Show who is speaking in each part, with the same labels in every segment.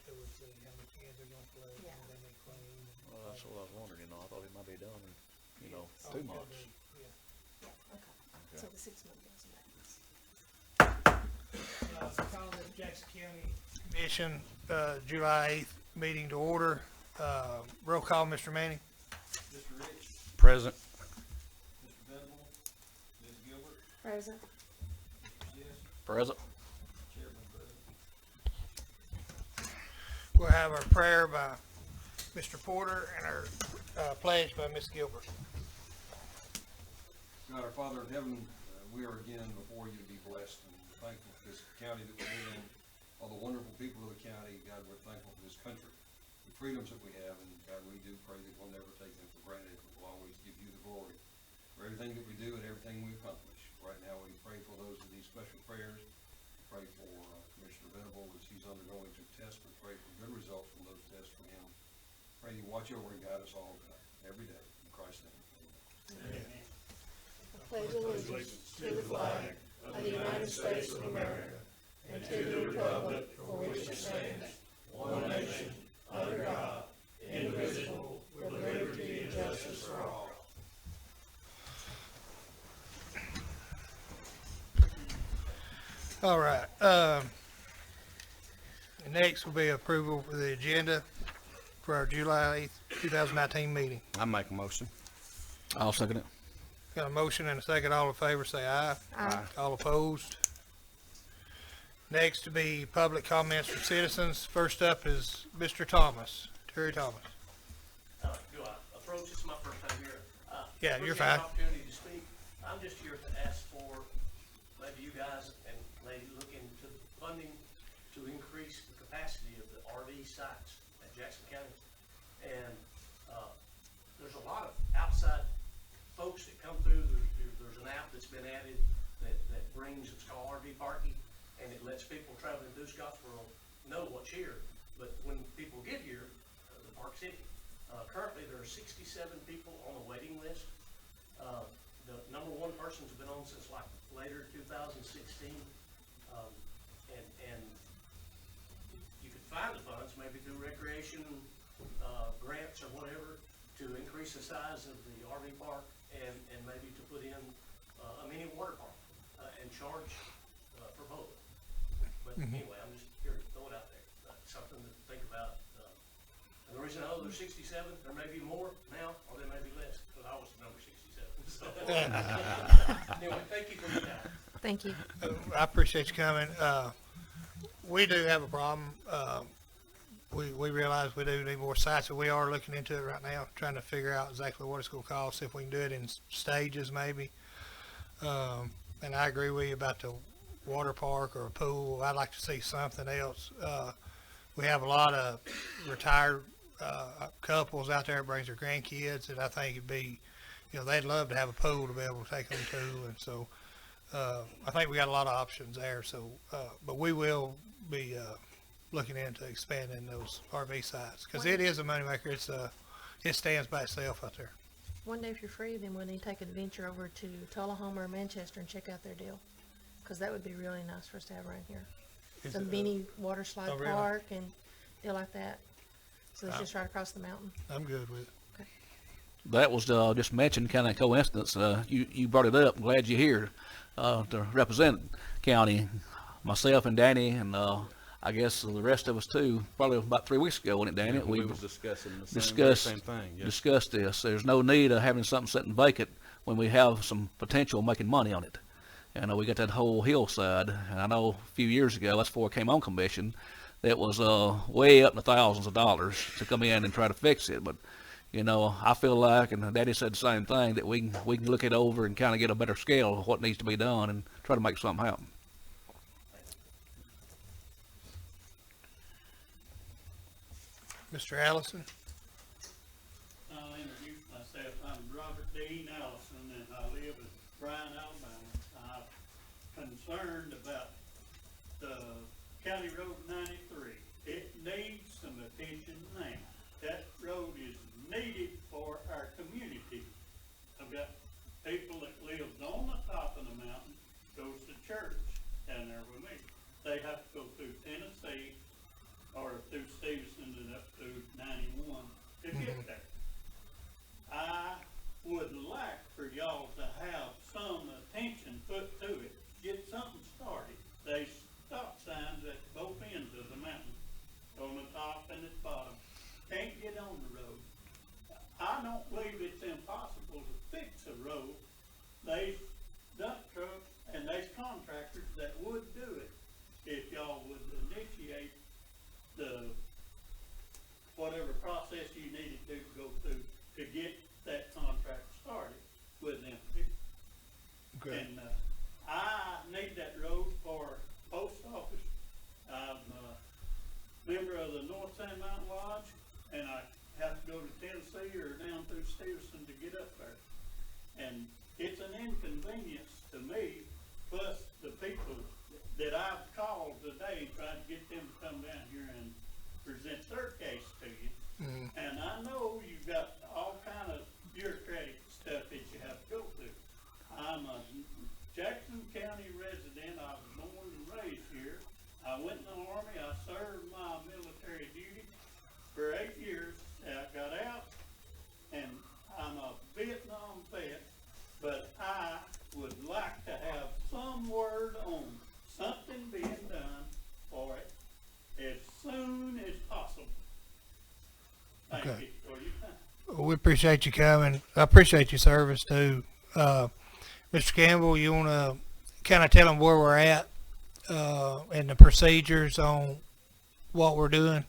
Speaker 1: to us, how much hands they're gonna flood,
Speaker 2: Yeah.
Speaker 1: and then they claim.
Speaker 3: Well, that's what I was wondering, I thought it might be done in,
Speaker 1: Oh,
Speaker 3: 2
Speaker 1: it could
Speaker 3: months.
Speaker 1: be, yeah.
Speaker 2: Yeah, okay. So the 6 month goes in that.
Speaker 1: Call the Jackson County Commission, July 8th meeting to order. Roll call, Mr. Manning.
Speaker 4: Mr. Rich,
Speaker 3: Present.
Speaker 4: Mr. Venable, Ms. Gilbert,
Speaker 2: Present.
Speaker 4: Mr. Jess,
Speaker 3: Present.
Speaker 4: Chairman present.
Speaker 1: We'll have our prayer by Mr. Porter and our pledge by Ms. Gilbert.
Speaker 4: God, our Father in heaven, we are again before you to be blessed and thankful for this county that we live in, all the wonderful people of the county. God, we're thankful for this country, the freedoms that we have, and God, we do pray that we'll never take them for granted. We'll always give you the glory for everything that we do and everything we accomplish. Right now, we pray for those with these special prayers. We pray for Commissioner Venable as he's undergoing some tests. We pray for good results from those tests for him. Pray you watch over and guide us all every day. In Christ's name, amen.
Speaker 1: Amen.
Speaker 2: I pledge allegiance to the flag of the United States of America and to the republic for which it stands, one nation, under God, indivisible, with liberty and justice for all.
Speaker 1: All right, next will be approval for the agenda for our July 8th, 2019 meeting.
Speaker 5: I make a motion.
Speaker 3: I'll second it.
Speaker 1: Got a motion and a second. All in favor, say aye.
Speaker 2: Aye.
Speaker 1: All opposed? Next to be public comments from citizens. First up is Mr. Thomas, Terry Thomas.
Speaker 6: Do I approach, this is my first time here.
Speaker 1: Yeah, you're
Speaker 6: appreciate the
Speaker 1: fine.
Speaker 6: Opportunity to speak. I'm just here to ask for, maybe you guys and maybe look into funding to increase the capacity of the RV sites at Jackson County. And, there's a lot of outside folks that come through. There's an app that's been added that brings, it's called RV Parking, and it lets people traveling through Scottsboro know what's here. But when people get here, the park's empty. Currently, there are 67 people on the waiting list. The number one person's been on since like later 2016. And you could find the funds maybe through recreation, grants or whatever to increase the size of the RV park and maybe to put in, a mini water park, and charge, for both. But anyway, I'm just here to throw it out there, something to think about. And the reason I know there's 67, there may be more now, or there may be less, because I was number 67. So, anyway, thank you for your time.
Speaker 2: Thank you.
Speaker 1: I appreciate you coming. We do have a problem. We realize we do need more sites, and we are looking into it right now, trying to figure out exactly what it's gonna cost, if we can do it in stages maybe. And I agree with you about the water park or a pool. I'd like to see something else. We have a lot of retired, couples out there that brings their grandkids, and I think it'd be, they'd love to have a pool to be able to take them to, and so, I think we got a lot of options there, so, but we will be, looking into expanding those RV sites, because it is a moneymaker. It stands by itself out there.
Speaker 2: One day if you're free, then we'll need to take an adventure over to Tullahoma or Manchester and check out their deal. Because that would be really nice for us to have around here.
Speaker 1: Is
Speaker 2: The
Speaker 1: it,
Speaker 2: mini water slide
Speaker 1: oh, really?
Speaker 2: park and deal like that. So it's just right across the mountain.
Speaker 1: I'm good with it.
Speaker 3: That was just mentioned, kind of coincidence. You brought it up. I'm glad you're here to represent county. Myself and Danny and I guess the rest of us too. Probably about 3 weeks ago, wasn't it, Danny?
Speaker 5: We was discussing the
Speaker 3: discussed
Speaker 5: same thing. Yeah.
Speaker 3: discussed this. There's no need of having something sitting vacant when we have some potential making money on it. And we got that whole hillside. And I know a few years ago, that's before I came on commission, that was way up in the thousands of dollars to come in and try to fix it. But I feel like, and Daddy said the same thing, that we can look it over and kind of get a better scale of what needs to be done and try to make something happen.
Speaker 1: Mr. Allison?
Speaker 7: I'll introduce myself. I'm Robert Dean Allison, and I live in Bryan, Alabama. I'm concerned about the County Road 93. It needs some attention now. That road is needed for our community. I've got people that lives on the top of the mountain, goes to church down there with me. They have to go through Tennessee or through Sand Mountain Lodge, and I have to go to Tennessee or down through Stevenson to get up there. And it's an inconvenience to me, plus the people that I've called today, trying to get them to come down here and present their case to you. And I know you've got all kind of bureaucratic stuff that you have to go through. I'm a Jackson County resident. I was born and raised here. I went in the Army. I served my military duty for 8 years. I got out, and I'm a Vietnam vet, but I would like to have some word on something being done for it as soon as possible. Thank
Speaker 1: Okay.
Speaker 7: you for your time.
Speaker 1: We appreciate you coming. I appreciate your service too. Mr. Campbell, you want to kind of tell them where we're at and the procedures on what we're doing?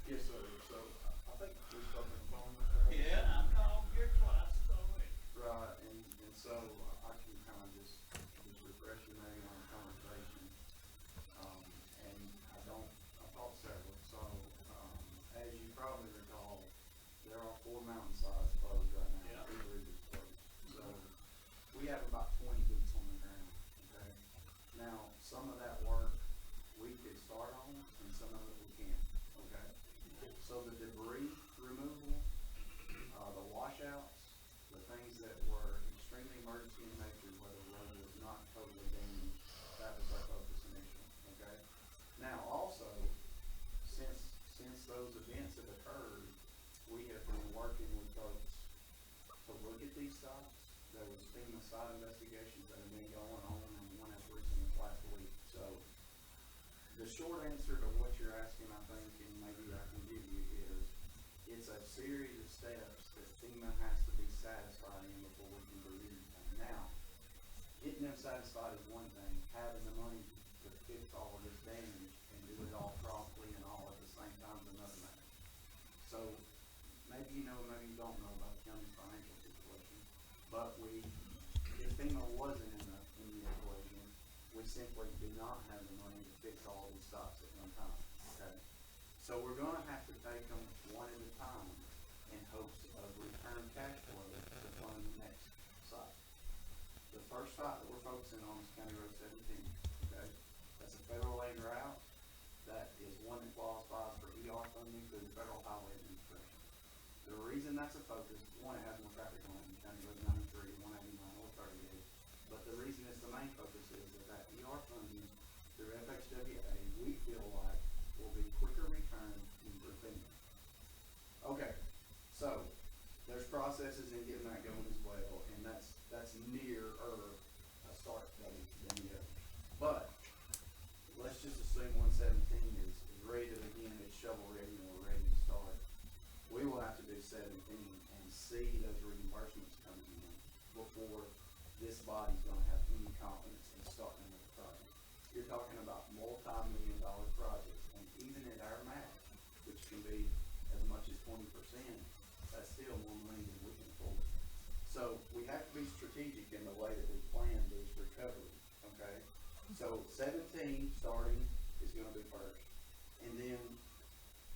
Speaker 8: Yes, sir. So I think we've spoken on the phone with her.
Speaker 7: Yeah, I called here twice already.
Speaker 8: Right, and so I can kind of just refresh your memory on the conversation. And I thought several. So, as you probably recall, there are 4 mountainsides closed right now.
Speaker 7: Yeah.
Speaker 8: 2 bridges closed. So we have about 20 boots on the ground, okay? Now, some of that work we could start on and some of it we can't, okay? So the debris removal, the washouts, the things that were extremely emergency in nature, where the road was not totally damaged, that was our focus initially, okay? Now, also, since those events have occurred, we have been working with folks to look at these sites. There was FEMA site investigations that have been going on, and one as recent as last week. So the short answer to what you're asking, I think, and maybe I can give you is, it's a series of steps that FEMA has to be satisfied in before we can do anything. Now, getting them satisfied is one thing, having the money to fix all of this damage and do it all promptly and all at the same time is another matter. So, maybe you know, maybe you don't know about the county's financial situation, but if FEMA wasn't in the equation, we simply do not have the money to fix all these sites at one time, okay? So we're gonna have to take them one at a time in hopes of return cash flow to fund the next site. The first site that we're focusing on is County Road 17, okay? That's a federal aid route. That is one that qualifies for ER funding through the Federal Highway Administration. The reason that's a focus, one, it has more traffic on it than County Road 93, 189, or 38. But the reason it's the main focus is that ER funding through FHWA, we feel like will be quicker return than through FEMA. Okay, so there's processes in getting that going as well, and that's near a start date than the other. But let's just assume 117 is ready to begin, it's shovel ready, and we're ready to start. We will have to do 17 and see those reimbursements coming in before this body's gonna have any confidence in starting another project. You're talking about multi-million-dollar projects, and even at our match, which can be as much as 20%, that's still more money than we can afford. So we have to be strategic in the way that we plan these recoveries, okay? So 17 starting is gonna be first, and then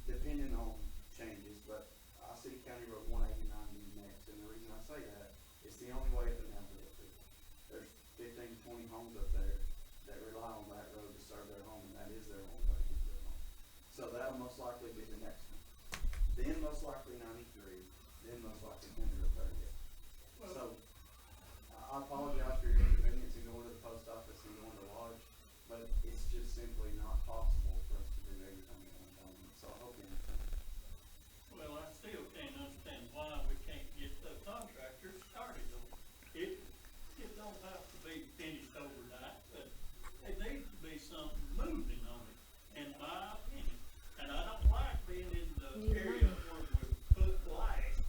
Speaker 8: depending on changes, but I see County Road 189 being next, and the reason I say that, it's the only way up and down the hill. There's 15, 20 homes up there that rely on that road to serve their home, and that is their only way to get to their home. So that'll most likely be the next one. Then most likely 93, then most likely 20 or 30. So I apologize for your inconvenience in going to the post office and going to lodge, but it's just simply not possible for us to do everything at one time. So I hope you understand.
Speaker 7: Well, I still can't understand why we can't get the contractors started on it. It don't have to be finished overnight, but it needs to be something moving on it, in my opinion. And I don't like being in the area where we put last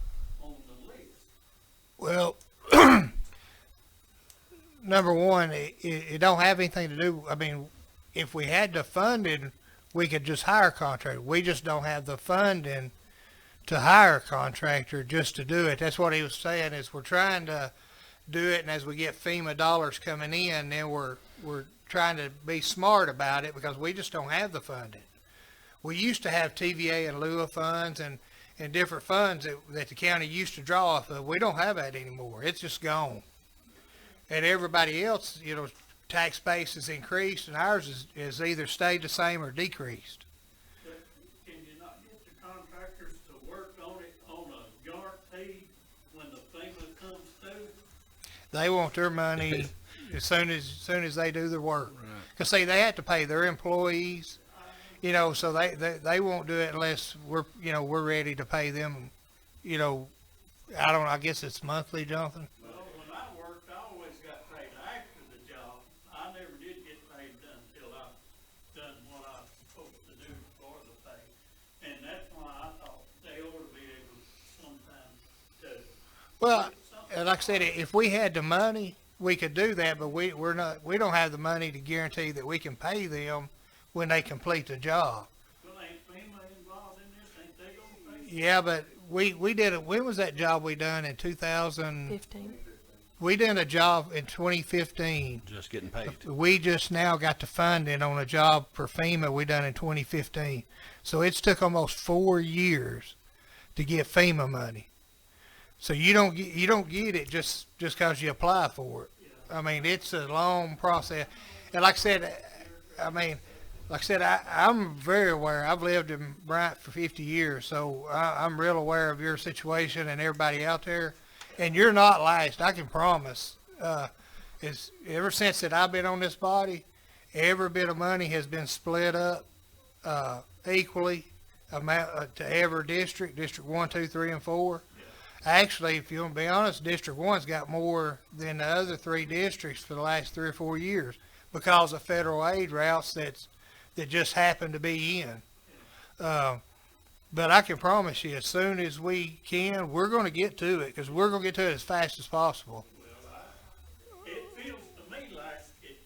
Speaker 7: on the list.
Speaker 1: Well, number one, it don't have anything to do. I mean, if we had the funding, we could just hire a contractor. We just don't have the funding to hire a contractor just to do it. That's what he was saying, is we're trying to do it, and as we get FEMA dollars coming in, then we're trying to be smart about it, because we just don't have the funding. we used to have TVA and LUA funds and different funds that the county used to draw off of. We don't have that anymore. It's just gone. And everybody else, you know, tax base has increased, and ours is either stayed the same or decreased.
Speaker 7: But can you not get the contractors to work on it on a guarantee when the FEMA comes through?
Speaker 1: They want their money as soon as they do their work. Because see, they have to pay their employees, you know, so they won't do it unless we're ready to pay them, you know. I guess it's monthly, Jonathan.
Speaker 7: Well, when I worked, I always got paid after the job. I never did get paid until I done what I was supposed to do for the pay. And that's why I thought they ought to be able sometimes to.
Speaker 1: Well, like I said, if we had the money, we could do that, but we don't have the money to guarantee that we can pay them when they complete the job.
Speaker 7: Well, ain't FEMA involved in this? Ain't they gonna pay?
Speaker 1: Yeah, but we did it. When was that job we done in 2000?
Speaker 2: 15.
Speaker 1: We did a job in 2015.
Speaker 5: Just getting paid.
Speaker 1: We just now got the funding on a job for FEMA we done in 2015. So it's took almost 4 years to get FEMA money. So you don't get it just because you apply for it. I mean, it's a long process. And like I said, I'm very aware. I've lived in Bryant for 50 years, so I'm real aware of your situation and everybody out there. And you're not last, I can promise. It's ever since that I've been on this body, every bit of money has been split up equally to every district, District 1, 2, 3, and 4. Actually, if you want to be honest, District 1's got more than the other 3 districts for the last 3 or 4 years because of federal aid routes that just happen to be in. But I can promise you, as soon as we can, we're going to get to it, because we're going to get to it as fast as possible.
Speaker 7: Well, it feels to me like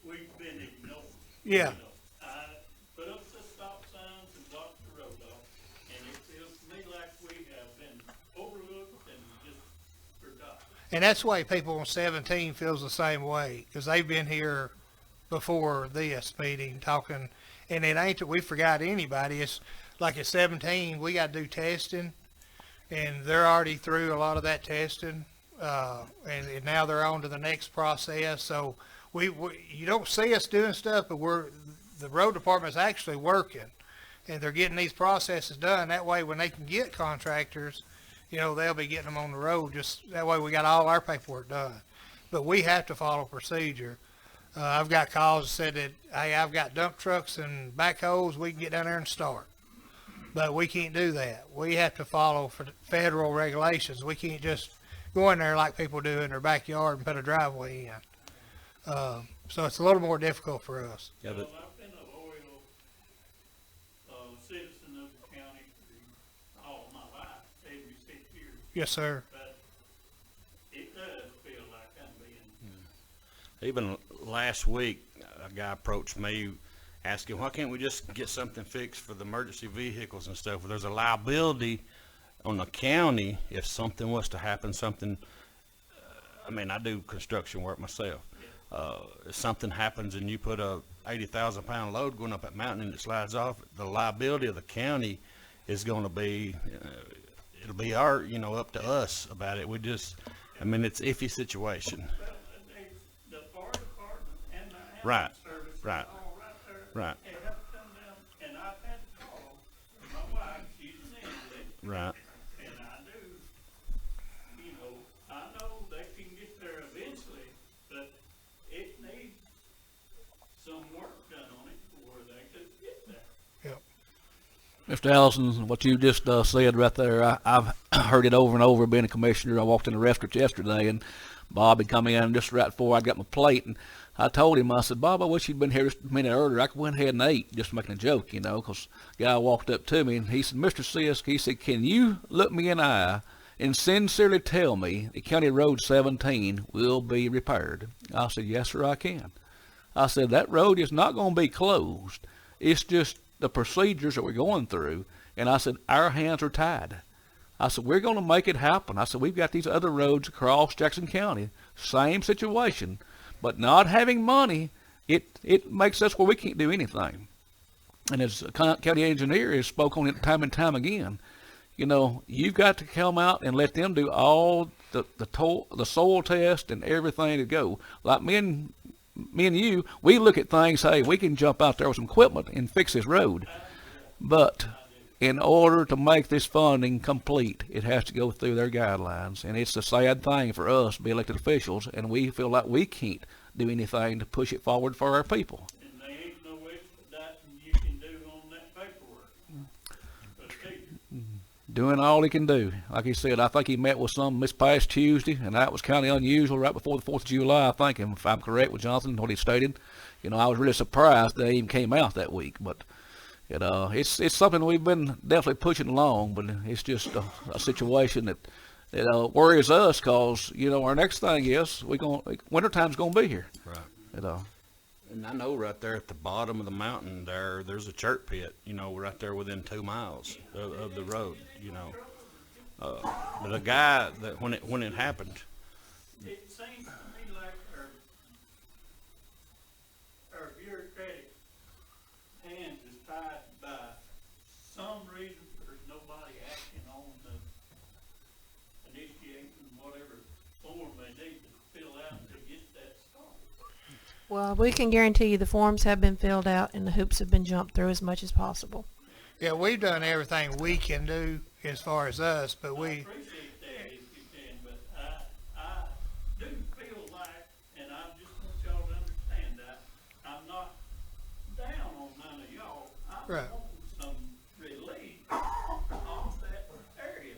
Speaker 7: we've been ignored.
Speaker 1: Yeah.
Speaker 7: You know, I put up the stop signs and blocked the road off, and it feels to me like we have been overlooked and just forgotten.
Speaker 1: And that's the way people on 17 feels the same way, because they've been here before this meeting talking, and it ain't that we forgot anybody. It's like at 17, we got to do testing, and they're already through a lot of that testing, and now they're on to the next process. So you don't see us doing stuff, but the road department's actually working, and they're getting these processes done. That way, when they can get contractors, you know, they'll be getting them on the road. Just that way, we got all our paperwork done. But we have to follow procedure. I've got calls that said that, hey, I've got dump trucks and backhoes. We can get down there and start. But we can't do that. We have to follow federal regulations. We can't just go in there like people do in their backyard and put a driveway in. So it's a little more difficult for us.
Speaker 5: Yeah, but
Speaker 7: Well, I've been a loyal citizen of the county for all my life, 76 years.
Speaker 1: Yes, sir.
Speaker 7: But it does feel like I'm being.
Speaker 5: even last week, a guy approached me asking, why can't we just get something fixed for the emergency vehicles and stuff? Well, there's a liability on the county if something was to happen, I mean, I do construction work myself. If something happens and you put a 80,000 pound load going up that mountain and it slides off, the liability of the county is going to be, it'll be up to us about it. It's an iffy situation.
Speaker 7: Well, the fire department and the
Speaker 5: Right,
Speaker 7: ambulance service is
Speaker 5: right,
Speaker 7: all right there.
Speaker 5: right.
Speaker 7: They have to come down, and I've had to call my wife, she's an invalid,
Speaker 5: Right.
Speaker 7: and I do, I know they can get there eventually, but it needs some work done on it before they could get there.
Speaker 3: Mr. Allison, what you just said right there, I've heard it over and over being a commissioner. I walked in the restaurant yesterday, and Bob had come in just right before I got my plate, and I told him, I said, Bob, I wish you'd been here just a minute earlier. I went ahead and ate, just making a joke, because the guy walked up to me, and he said, Mr. Sisk, he said, can you look me in the eye and sincerely tell me that County Road 17 will be repaired? I said, yes, sir, I can. I said, that road is not going to be closed. It's just the procedures that we're going through. And I said, our hands are tied. I said, we're going to make it happen. I said, we've got these other roads across Jackson County, same situation, but not having money, it makes us where we can't do anything. and as the county engineer has spoke on it time and time again, you know, you've got to come out and let them do all the soil test and everything to go. Like me and you, we look at things, hey, we can jump out there with some equipment and fix this road. But in order to make this funding complete, it has to go through their guidelines. And it's a sad thing for us to be elected officials, and we feel like we can't do anything to push it forward for our people.
Speaker 7: And there ain't no expediting you can do on that paperwork. But
Speaker 3: Doing all he can do. Like he said, I think he met with some this past Tuesday, and that was kind of unusual right before the 4th of July, I think, if I'm correct with Jonathan, what he stated. You know, I was really surprised they even came out that week, but it's something we've been definitely pushing along, but it's just a situation that worries us because, you know, our next thing is wintertime's going to be here.
Speaker 5: Right. And I know right there at the bottom of the mountain there's a church pit, you know, right there within 2 miles of the road, you know. But the guy that when it happened,
Speaker 7: it seems to me like our bureaucratic hands is tied by some reason. There's nobody acting on the initiating whatever form they need to fill out to get that started.
Speaker 2: Well, we can guarantee you the forms have been filled out and the hoops have been jumped through as much as possible.
Speaker 1: Yeah, we've done everything we can do as far as us, but
Speaker 7: I
Speaker 1: we,
Speaker 7: appreciate that if you can, but I do feel like, and I just want y'all to understand that, I'm not down on none of y'all. I'm
Speaker 1: Right.
Speaker 7: wanting some relief off that area.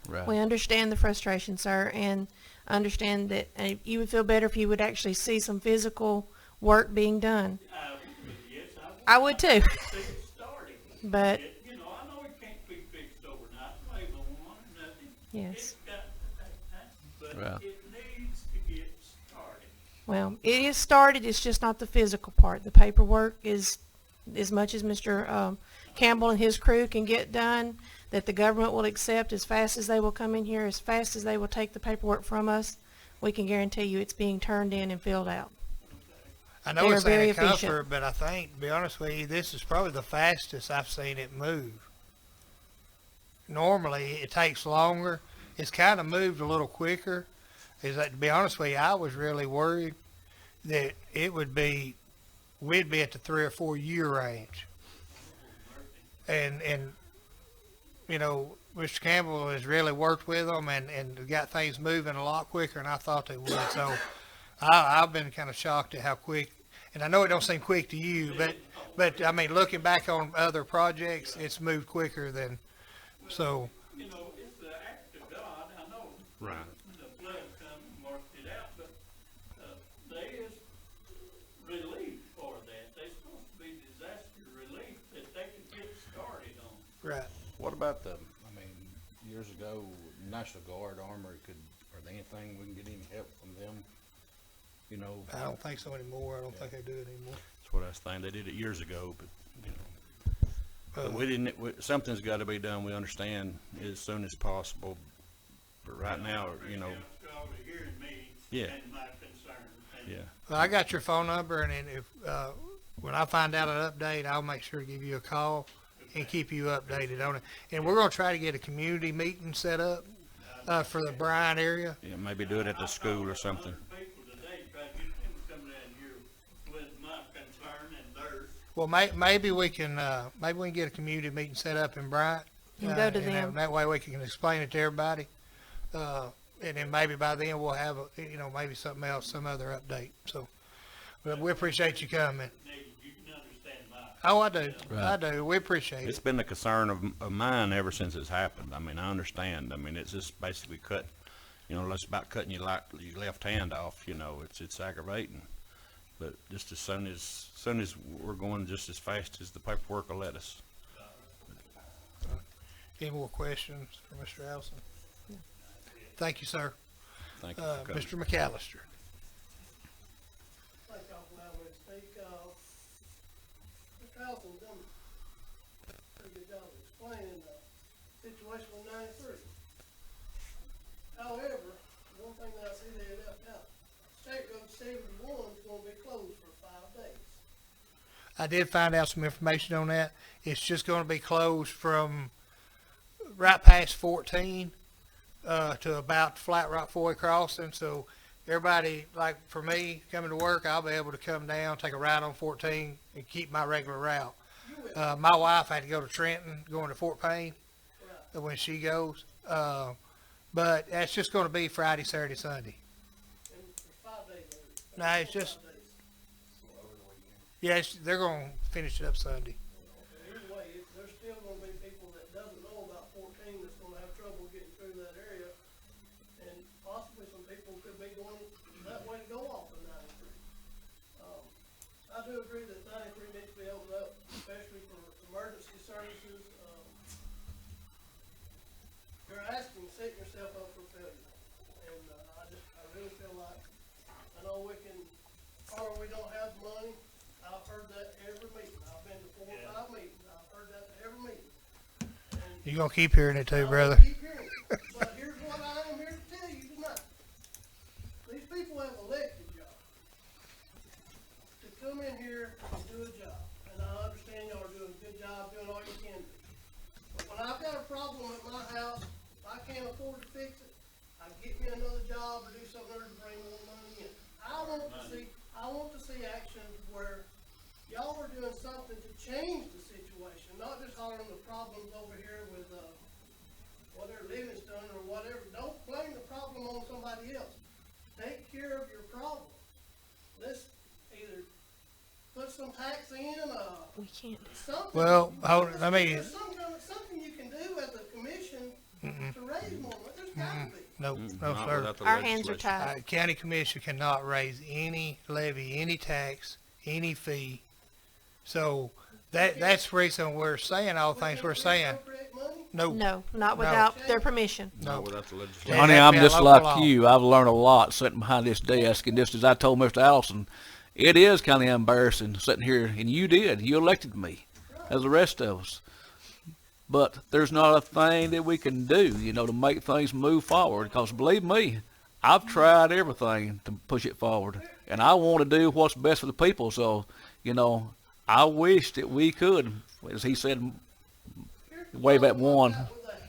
Speaker 3: Right.
Speaker 2: We understand the frustration, sir, and understand that you would feel better if you would actually see some physical work being done.
Speaker 7: Yes,
Speaker 2: I would too.
Speaker 7: see it starting.
Speaker 2: But
Speaker 7: You know, I know it can't be fixed overnight, wave on one, nothing.
Speaker 2: yes,
Speaker 7: It's got to take time, but
Speaker 3: Right.
Speaker 7: it needs to get started.
Speaker 2: well, it is started. It's just not the physical part. The paperwork is as much as Mr. Campbell and his crew can get done, that the government will accept as fast as they will come in here, as fast as they will take the paperwork from us. We can guarantee you it's being turned in and filled out.
Speaker 1: I know
Speaker 2: They are
Speaker 1: it's
Speaker 2: very
Speaker 1: ain't a
Speaker 2: efficient.
Speaker 1: comfort, but I think, to be honest with you, this is probably the fastest I've seen it move. Normally, it takes longer. It's kind of moved a little quicker. Is that, to be honest with you, I was really worried that we'd be at the 3 or 4 year range. And you know, Mr. Campbell has really worked with them and got things moving a lot quicker than I thought they would. So I've been kind of shocked at how quick, and I know it don't seem quick to you, but I mean, looking back on other projects, it's moved quicker than, so.
Speaker 7: You know, it's the act of God, I know.
Speaker 5: Right.
Speaker 7: The flood come and worked it out, but there is relief for that. There's supposed to be disaster relief that they could get started on.
Speaker 1: Right.
Speaker 5: what about years ago, National Guard, Armory, are there anything we can get any help from them? You know,
Speaker 1: I don't think so anymore. I don't think they do it anymore.
Speaker 5: that's what I was thinking. They did it years ago, but, you know. But we didn't, something's gotta be done, we understand, as soon as possible. But right now, you know,
Speaker 7: Y'all are hearing me
Speaker 5: Yeah.
Speaker 7: and my concern. And
Speaker 5: yeah,
Speaker 1: Well, I got your phone number, and then if, when I find out an update, I'll make sure to give you a call and keep you updated on it. And we're gonna try to get a community meeting set up, for the Bryan area.
Speaker 5: yeah, maybe do it at the school or something.
Speaker 7: People today try to get them to come down here with my concern and theirs.
Speaker 1: Well, maybe we can get a community meeting set up in Bryant.
Speaker 2: You can go to
Speaker 1: and
Speaker 2: them.
Speaker 1: That way we can explain it to everybody. And then maybe by then we'll have, maybe something else, some other update. So, but we appreciate you coming.
Speaker 7: You can understand my.
Speaker 1: Oh, I do.
Speaker 3: Right.
Speaker 1: I do. We appreciate
Speaker 5: It's
Speaker 1: it.
Speaker 5: been a concern of mine ever since it's happened. I mean, I understand. I mean, it's just basically it's about cutting your left hand off, it's aggravating. But just as soon as we're going just as fast as the paperwork will let us.
Speaker 1: Any more questions for Mr. Allison? Thank you, sir.
Speaker 5: Thank you for coming.
Speaker 1: Mr. McAllister.
Speaker 9: Thank y'all for allowing me to speak. Mr. Allison done a pretty good job of explaining the situation with 93. However, one thing that I see they left out, State Road 71 is gonna be closed for 5 days.
Speaker 1: I did find out some information on that. It's just going to be closed from right past 14 to about Flat Rock Foy Crossing. So everybody, like for me, coming to work, I'll be able to come down, take a ride on 14, and keep my regular route. My wife had to go to Trenton, going to Fort Payne when she goes. But that's just going to be Friday, Saturday, Sunday.
Speaker 9: And it's 5 days.
Speaker 1: No, it's just,
Speaker 9: 5 days.
Speaker 1: yeah, they're going to finish it up Sunday.
Speaker 9: Either way, there's still gonna be people that doesn't know about 14 that's gonna have trouble getting through that area. And possibly some people could be going that way to go off of 93. I do agree that 93 needs to be opened up, especially for emergency services. You're asking, setting yourself up for failure. And, I really feel like, I know we can, or we don't have money. I've heard that every meeting. I've been to 4 or 5 meetings. I've heard that every meeting. And
Speaker 1: You're going to keep hearing it too,
Speaker 9: I
Speaker 1: brother.
Speaker 9: will keep hearing it. But here's what I am here to tell you tonight. These people have elected y'all to come in here and do a job. And I understand y'all are doing a good job, doing all you can do. But when I've got a problem at my house, I can't afford to fix it, I get me another job or do something to bring more money in. I want to see action where y'all are doing something to change the situation, not just hollering the problems over here with, whatever Livingston or whatever. Don't blame the problem on somebody else. Take care of your problem. Let's either put some tax in,
Speaker 2: We can't.
Speaker 9: something.
Speaker 1: Well, hold on, let me,
Speaker 9: There's something you can do as a commission to raise more money. There's gotta be.
Speaker 1: no,
Speaker 5: Not
Speaker 1: sir.
Speaker 5: without the
Speaker 2: Our hands are
Speaker 5: legislation.
Speaker 2: tied.
Speaker 1: County commission cannot raise any levy, any tax, any fee. So that's the reason we're saying all the things we're saying.
Speaker 9: Appropriate money?
Speaker 1: No,
Speaker 2: No, not without their permission.
Speaker 1: no.
Speaker 5: Not without the legislation.
Speaker 1: It
Speaker 3: Honey,
Speaker 1: has to
Speaker 3: I'm
Speaker 1: be a
Speaker 3: just
Speaker 1: local
Speaker 3: like
Speaker 1: law.
Speaker 3: you. I've learned a lot sitting behind this desk, and just as I told Mr. Allison, it is kind of embarrassing sitting here, and you did. You elected me, as the rest of us. But there's not a thing that we can do, to make things move forward, because believe me, I've tried everything to push it forward, and I want to do what's best for the people. So, I wish that we could, as he said,
Speaker 9: Here's the
Speaker 3: wave at
Speaker 9: problem
Speaker 3: one.
Speaker 9: I've got with that.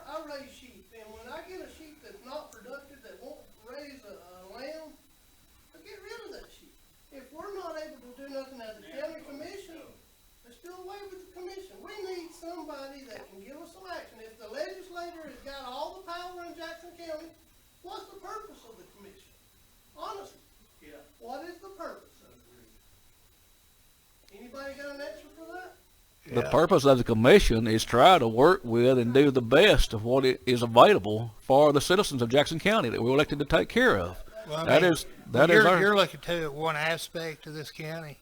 Speaker 9: I raise sheep, and when I get a sheep that's not productive, that won't raise a lamb, I get rid of that sheep. If we're not able to do nothing as a county commission, let's do away with the commission. We need somebody that can give us some action. If the legislator has got all the power in Jackson County, what's the purpose of the commission? Honestly, what is the purpose? Anybody got an answer for that?
Speaker 3: The purpose of the commission is try to work with and do the best of what is available for the citizens of Jackson County that we're elected to take care of.
Speaker 1: Well, I
Speaker 3: That
Speaker 1: mean,
Speaker 3: is our.
Speaker 1: You're looking too at one aspect of this county.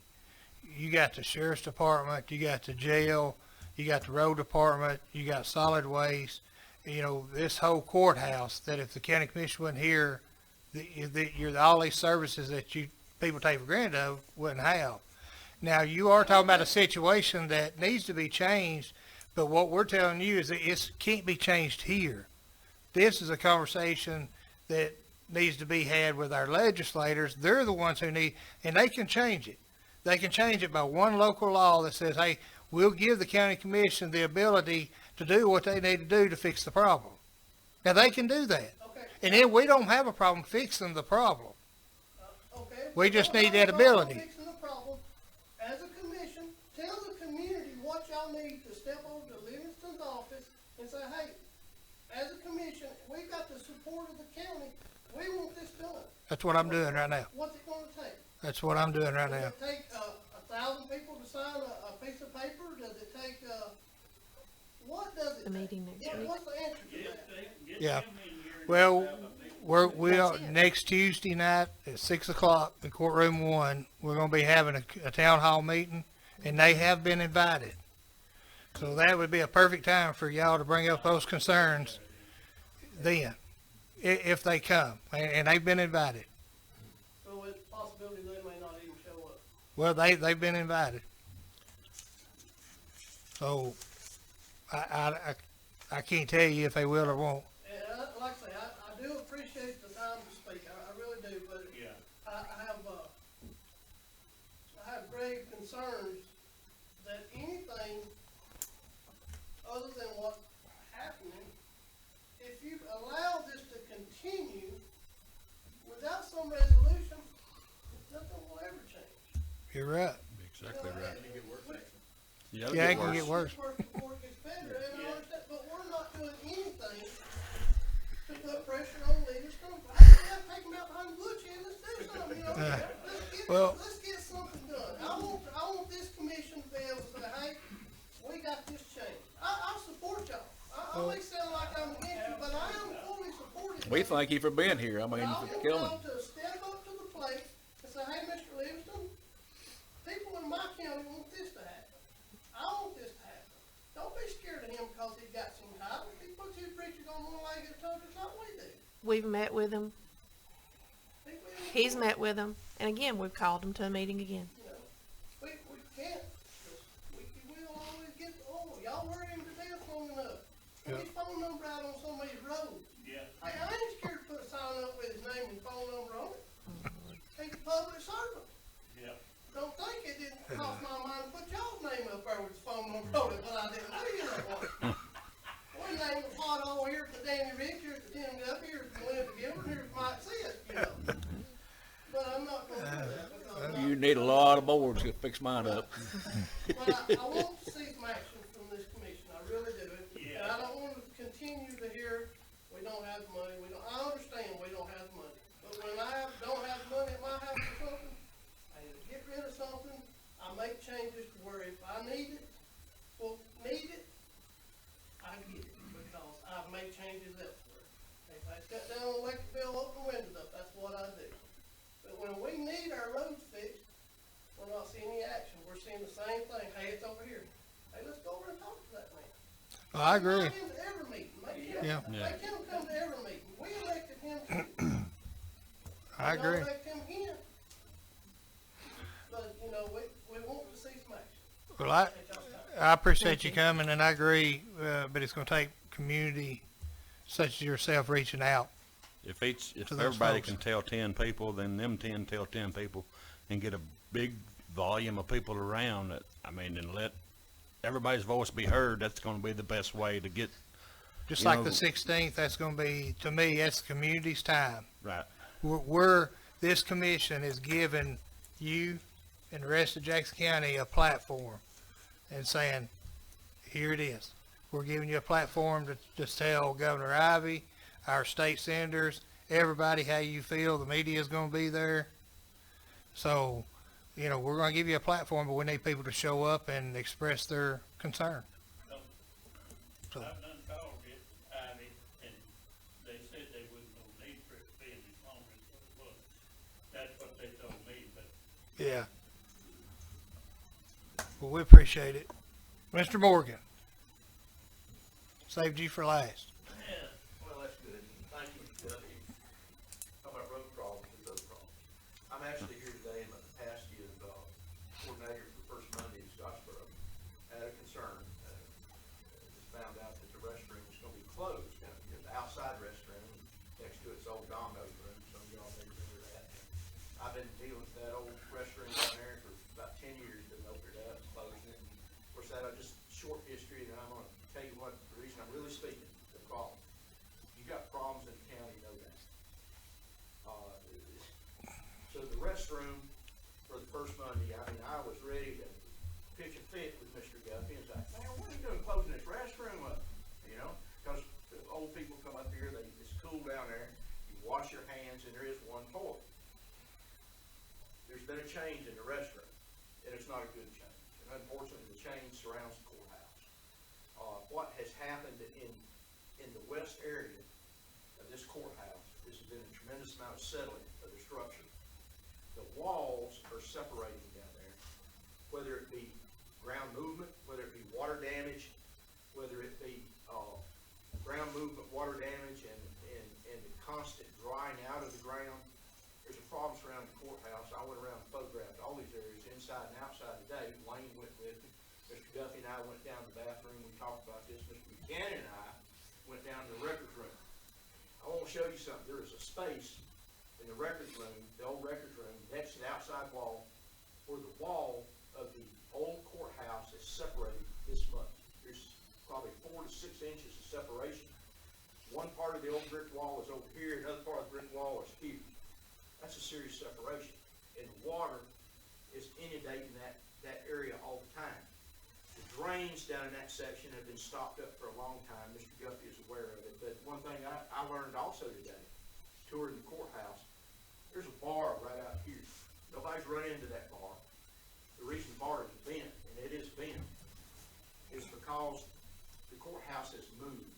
Speaker 1: You got the sheriff's department, you got the jail, you got the road department, you got solid waste. This whole courthouse. That if the county commission wasn't here, all these services that people take for granted of wouldn't have. Now you are talking about a situation that needs to be changed, but what we're telling you is that it can't be changed here. This is a conversation that needs to be had with our legislators. They're the ones who need, and they can change it. They can change it by one local law that says, hey, we'll give the county commission the ability to do what they need to do to fix the problem. Now, they can do that.
Speaker 9: Okay.
Speaker 1: And then we don't have a problem fixing the problem.
Speaker 9: Okay.
Speaker 1: We just need
Speaker 9: don't have
Speaker 1: that
Speaker 9: a problem
Speaker 1: ability.
Speaker 9: Fixing the problem. As a commission, tell the community what y'all need to step over to Livingston's office and say, hey, as a commission, we've got the support of the county. We want this done.
Speaker 1: That's what I'm doing right now.
Speaker 9: What's it gonna take?
Speaker 1: That's what I'm doing right
Speaker 9: Does
Speaker 1: now.
Speaker 9: it take 1,000 people to sign a piece of paper? Does it take, what does it
Speaker 2: The
Speaker 9: take?
Speaker 2: meeting next week.
Speaker 9: What's the answer to that?
Speaker 7: Get
Speaker 1: Yeah.
Speaker 7: them in here and
Speaker 1: Well,
Speaker 7: have a big-
Speaker 1: we are
Speaker 2: That's it.
Speaker 1: next Tuesday night at 6 o'clock in courtroom 1. We're going to be having a town hall meeting, and they have been invited. So that would be a perfect time for y'all to bring up those concerns then, if they come, and they've been invited.
Speaker 9: So it's a possibility they may not even show up.
Speaker 1: Well, they've been invited. So I can't tell you if they will or won't.
Speaker 9: And like I say, I do appreciate the time to speak. I really do, but
Speaker 7: Yeah.
Speaker 9: I have grave concerns that anything other than what's happening, if you allow this to continue without some resolution, nothing will ever change.
Speaker 1: You're right.
Speaker 5: Exactly right.
Speaker 1: Yeah, it can get worse.
Speaker 9: Before it gets better, and I understand, but we're not doing anything to put pressure on leaders. I have to take them out behind the bush and let's do something, you know? Let's get something done. I want this commission to be able to say, hey, we got this changed. I'll support y'all. I may sound like I'm against you, but I am fully supportive.
Speaker 3: We thank you for being here. I mean,
Speaker 9: I
Speaker 3: for
Speaker 9: want
Speaker 3: killing.
Speaker 9: y'all to step up to the plate and say, hey, Mr. Livingston, people in my county want this to happen. I want this to happen. Don't be scared of him because he got some title. He puts his preachers on one leg at a time, just like we do.
Speaker 2: We've met with him. He's met with them. And again, we've called him to a meeting again.
Speaker 9: You know, we can't, we'll always get the oil. Y'all worry him to death long enough. Put his phone number out on some of these roads.
Speaker 7: Yeah.
Speaker 9: Hey, I ain't scared to put a sign up with his name and phone number on it. He's a public servant.
Speaker 7: Yeah.
Speaker 9: Don't think it didn't cross my mind to put y'all's name up there with his phone number on it, but I didn't do you know what. We named the pothole here for Danny Rich, here's the Tim Gup, here's Melinda Gilbert, here's Mike Sis, you know. But I'm not gonna do that because
Speaker 3: You need a lot of boards to fix mine up.
Speaker 9: but I want to see some action from this commission, I really do. And I don't want to continue to hear, we don't have the money, I understand we don't have the money. But when I don't have the money at my house or something, I either get rid of something, I make changes to where if I need it, I get it, because I've made changes elsewhere. If I cut down on electric bill, open the windows up, that's what I do. But when we need our roads fixed, we're not seeing any action, we're seeing the same thing, hey, it's over here. Hey, let's go over and talk to that man.
Speaker 1: I agree.
Speaker 9: Invite him to every meeting,
Speaker 1: Yeah.
Speaker 9: make him come to every meeting, we elected him too.
Speaker 1: I agree.
Speaker 9: Don't elect him again. But, you know, we want to see some action.
Speaker 1: Well,
Speaker 9: Take y'all's time.
Speaker 1: I appreciate you coming, and I agree, but it's gonna take community such as yourself reaching out.
Speaker 5: If
Speaker 1: To those
Speaker 5: everybody
Speaker 1: folks.
Speaker 5: can tell 10 people, then them 10 tell 10 people, and get a big volume of people around it. I mean, and let everybody's voice be heard. That's going to be the best way to get
Speaker 1: Just
Speaker 5: You
Speaker 1: like
Speaker 5: know-
Speaker 1: the 16th, that's gonna be, to me, that's the community's time.
Speaker 5: right.
Speaker 1: This commission is giving you and the rest of Jackson County a platform and saying, here it is. We're giving you a platform to just tell Governor Ivey, our state senators, everybody how you feel. The media is going to be there. So, you know, we're going to give you a platform, but we need people to show up and express their concern. So,
Speaker 7: I've done called it, Ivy, and they said they wasn't gonna need for it to be as long as it was. That's what they told me, but
Speaker 1: yeah. Well, we appreciate it. Mr. Morgan. Saved you for last.
Speaker 10: Yeah, well, that's good. Thank you, Duffy. How about road problems and road problems? I'm actually here today in my capacity of coordinator for First Monday in Scottsboro. I had a concern. Just found out that the restroom is going to be closed. Now, the outside restroom, next to it's old Domino's room. Some of y'all may remember that. I've been dealing with that old restroom down there for about 10 years. Been opened it up, closing it. Of course, that just short history, and I'm going to tell you what the reason I'm really speaking. The problem. You got problems in the county, know that. So the restroom for the first Monday, I mean, I was ready to pitch a fit with Mr. Guffey and say, man, what are you doing closing this restroom up? You know, because the old people come up here, it's cool down there, you wash your hands, and there is one toilet. There's been a change in the restroom, and it's not a good change. And unfortunately, the change surrounds the courthouse. What has happened in the west area of this courthouse, there's been a tremendous amount of settling of the structure. The walls are separating down there, whether it be ground movement, whether it be water damage, whether it be ground movement, water damage, and the constant drying out of the ground. There's a problem surrounding the courthouse. I went around and photographed all these areas inside and outside today. Wayne went with me. Mr. Guffey and I went down to the bathroom. We talked about this. Mr. Buchanan and I went down to the records room. I want to show you something. There is a space in the records room, the old records room, next to the outside wall. where the wall of the old courthouse is separated this much. There's probably 4 to 6 inches of separation. One part of the old brick wall is over here, another part of the brick wall is here. That's a serious separation. And water is inundating that area all the time. The drains down in that section have been stopped up for a long time. Mr. Guffey is aware of it. But one thing I learned also today, touring the courthouse, there's a bar right out here. Nobody's run into that bar. The reason the bar is bent, and it is bent, is because the courthouse has moved,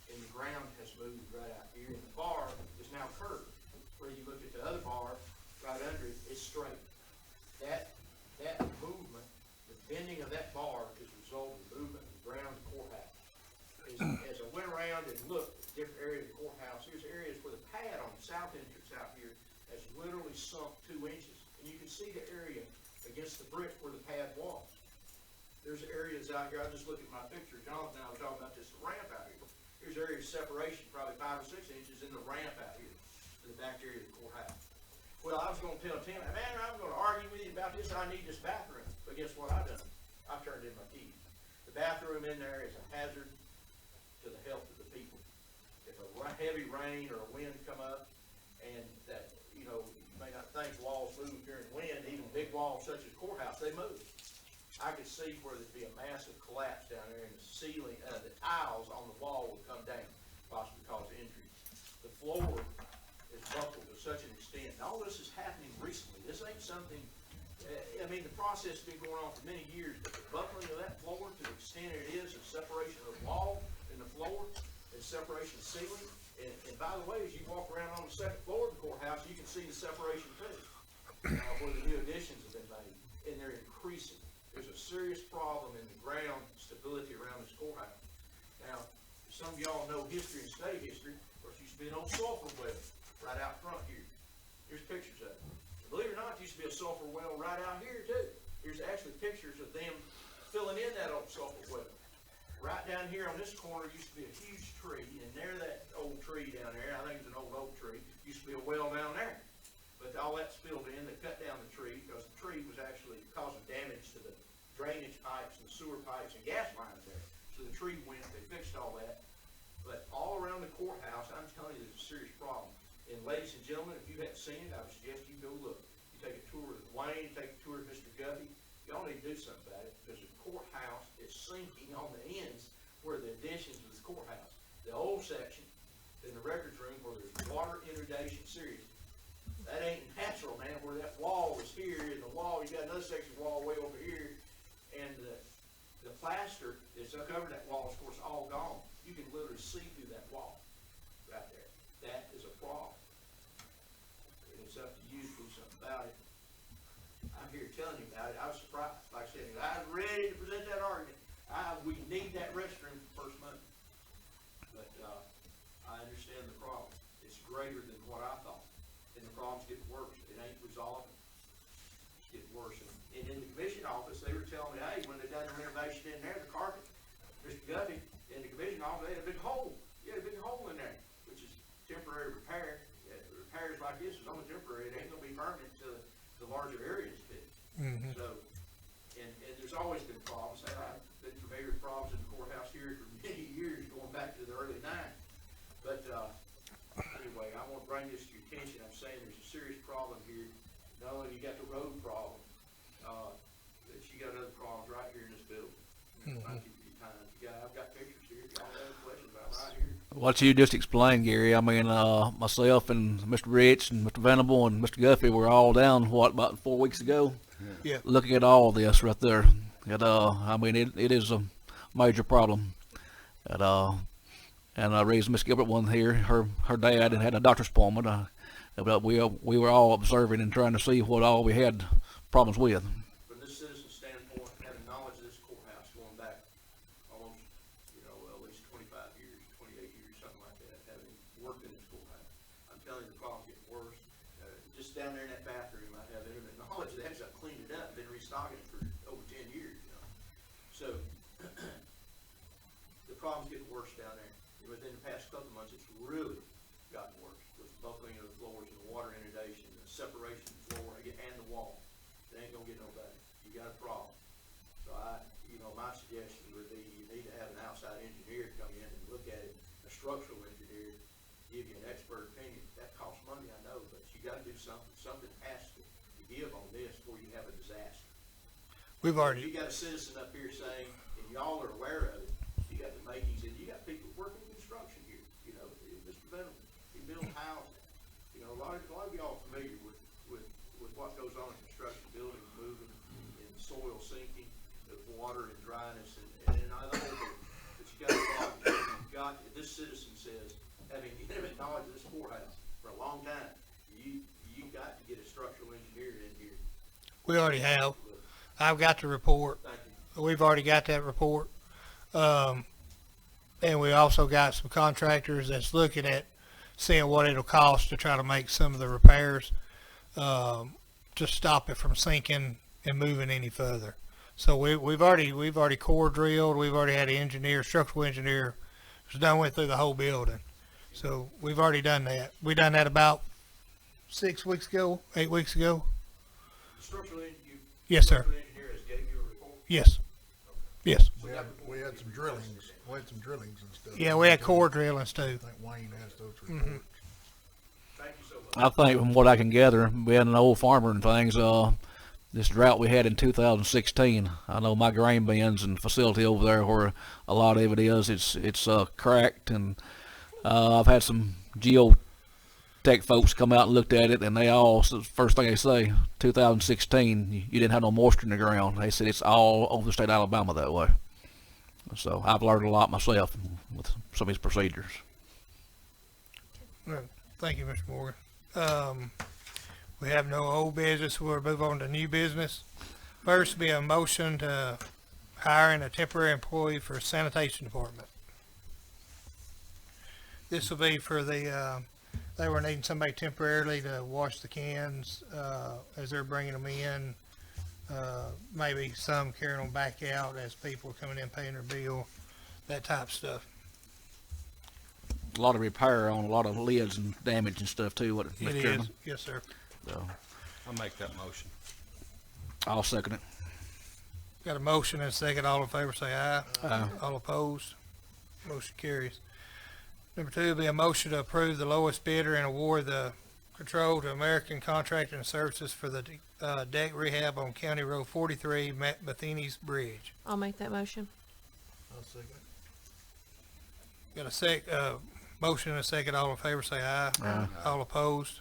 Speaker 10: and the ground has moved right out here, and the bar is now curved. Where you look at the other bar, right under it, it's straight. That movement, the bending of that bar is a result of the movement of the ground of the courthouse. As I went around and looked at different areas of the courthouse, here's areas where the pad on the south entrance out here has literally sunk 2 inches. And you can see the area against the brick where the pad was. There's areas out here, I just looked at my picture, Jonathan and I were talking about this ramp out here. Here's areas of separation, probably 5 or 6 inches in the ramp out here, in the back area of the courthouse. Well, I was gonna tell Tim, man, I'm gonna argue with you about this, I need this bathroom. But guess what I've done? I've turned in my keys. The bathroom in there is a hazard to the health of the people. If a heavy rain or a wind come up, and that, you may not think walls move during wind, even big walls such as courthouse, they move. I could see where there'd be a massive collapse down there, and the ceiling, the tiles on the wall would come down, possibly cause injuries. The floor is buckled to such an extent, and all this is happening recently. This ain't something, the process has been going on for many years, but the buckling of that floor to the extent it is, the separation of the wall and the floor, and separation of ceiling, and by the way, as you walk around on the second floor of the courthouse, you can see the separation too, where the new additions have been made, and they're increasing. There's a serious problem in the ground stability around this courthouse. Now, some of y'all know history and state history. Of course, used to be an old sulfur well right out front here. Here's pictures of it. Believe it or not, there used to be a sulfur well right out here too. Here's actually pictures of them filling in that old sulfur well. Right down here on this corner used to be a huge tree, and there that old tree down there, I think it's an old oak tree, used to be a well down there. But all that spilled in, they cut down the tree because the tree was actually causing damage to the drainage pipes and sewer pipes and gas lines there. So the tree went, they fixed all that. But all around the courthouse, I'm telling you, there's a serious problem. And ladies and gentlemen, if you haven't seen it, I would suggest you go look. You take a tour of Wayne, take a tour of Mr. Guffey. Y'all need to do something about it because the courthouse is sinking on the ends where the additions of the courthouse. The old section in the records room where there's water inundation serious. That ain't natural, man, where that wall is here and the wall, you got another section of wall way over here, and the plaster that's covered that wall is, of course, all gone. You can literally see through that wall right there. That is a problem. And it's up to you to do something about it. I'm here telling you about it. I was surprised. Like I said, I was ready to present that argument. We need that restroom for first month. But I understand the problem. It's greater than what I thought. And the problem's getting worse. It ain't resolving. It's getting worse. And in the commission office, they were telling me, hey, when they done the renovation in there, the carpet, Mr. Guffey, in the commission office, they had a big hole. You had a big hole in there, which is temporary repair. Repairs like this is only temporary. It ain't going to be permanent until the larger area is fixed.
Speaker 1: Mm-hmm.
Speaker 10: So, and there's always been problems. I've been familiar with problems in the courthouse here for many years, going back to the early 90s. But anyway, I want to bring this to your attention. I'm saying there's a serious problem here. Not only you got the road problem, but you got other problems right here in this building. Thank you for your time. I've got pictures here. Y'all have questions about right here.
Speaker 3: What you just explained, Gary, myself and Mr. Rich and Mr. Venable and Mr. Guffey were all down, about 4 weeks ago?
Speaker 1: Yeah.
Speaker 3: Looking at all this right there. It is a major problem. And I raised Miss Gilbert one here, her dad had a doctor's appointment. But we were all observing and trying to see what all we had problems with.
Speaker 10: From this citizen standpoint, having knowledge of this courthouse going back almost, at least 25 years, 28 years, something like that, having worked in this courthouse, I'm telling you, the problem's getting worse. Just down there in that bathroom, I have intimate knowledge of that because I've cleaned it up, been restocking it for over 10 years, So, the problem's getting worse down there. Within the past couple of months, it's really gotten worse with the buckling of the floors and the water inundation, the separation of the floor and the wall. It ain't gonna get no you got a problem. So my suggestion would be you need to have an outside engineer come in and look at it, a structural engineer, give you an expert opinion. That costs money, I know, but you gotta do something. Something has to give on this before you have a disaster.
Speaker 1: We've
Speaker 10: If
Speaker 1: already,
Speaker 10: you got a citizen up here saying, and y'all are aware of it, you got the makings, and you got people working construction here, Mr. Benham, he built houses. A lot of y'all are familiar with what goes on in construction, buildings moving, and soil sinking, the water and dryness, and I know that you got a problem. This citizen says, having intimate knowledge of this courthouse for a long time, you got to get a structural engineer in here.
Speaker 1: we already have. I've got the report.
Speaker 10: Thank you.
Speaker 1: We've already got that report. And we also got some contractors that's looking at seeing what it'll cost to try to make some of the repairs, to stop it from sinking and moving any further. So we've already core drilled. We've already had an structural engineer who's done went through the whole building. So we've already done that. We done that about 8 weeks ago.
Speaker 10: The structural engineer.
Speaker 1: Yes, sir.
Speaker 10: Structural engineer has gave you a report.
Speaker 1: Yes. Yes.
Speaker 11: We had some drillings, and stuff.
Speaker 1: Yeah, we had core drillings too.
Speaker 11: I think Wayne has those reports.
Speaker 10: Thank you so much.
Speaker 3: I think from what I can gather, being an old farmer and things, this drought we had in 2016, I know my grain bins and facility over there where a lot of it is, it's cracked, and I've had some geotech folks come out and looked at it, and they all, first thing they say, 2016, you didn't have no moisture in the ground. They said it's all over the state of Alabama that way. So I've learned a lot myself with some of these procedures.
Speaker 1: Thank you, Mr. Morgan. We have no old business. We'll move on to new business. First be a motion to hiring a temporary employee for sanitation department. This will be for they were needing somebody temporarily to wash the cans, as they're bringing them in. Maybe some carrying them back out as people are coming in paying their bill, that type of stuff.
Speaker 3: A lot of repair on a lot of lids and damage and stuff too. What,
Speaker 1: It
Speaker 3: Mr.
Speaker 1: is,
Speaker 3: Chairman?
Speaker 1: yes, sir.
Speaker 3: So,
Speaker 5: I'll make that motion.
Speaker 3: I'll second it.
Speaker 1: Got a motion and a second. All in favor say aye.
Speaker 3: Aye.
Speaker 1: All opposed? Motion carries. Number two will be a motion to approve the lowest bidder and award the control to American Contracting Services for the deck rehab on County Road 43, Matheny's Bridge.
Speaker 2: I'll make that motion.
Speaker 11: I'll second it.
Speaker 1: Got a motion and a second. All in favor say aye.
Speaker 3: Aye.
Speaker 1: All opposed?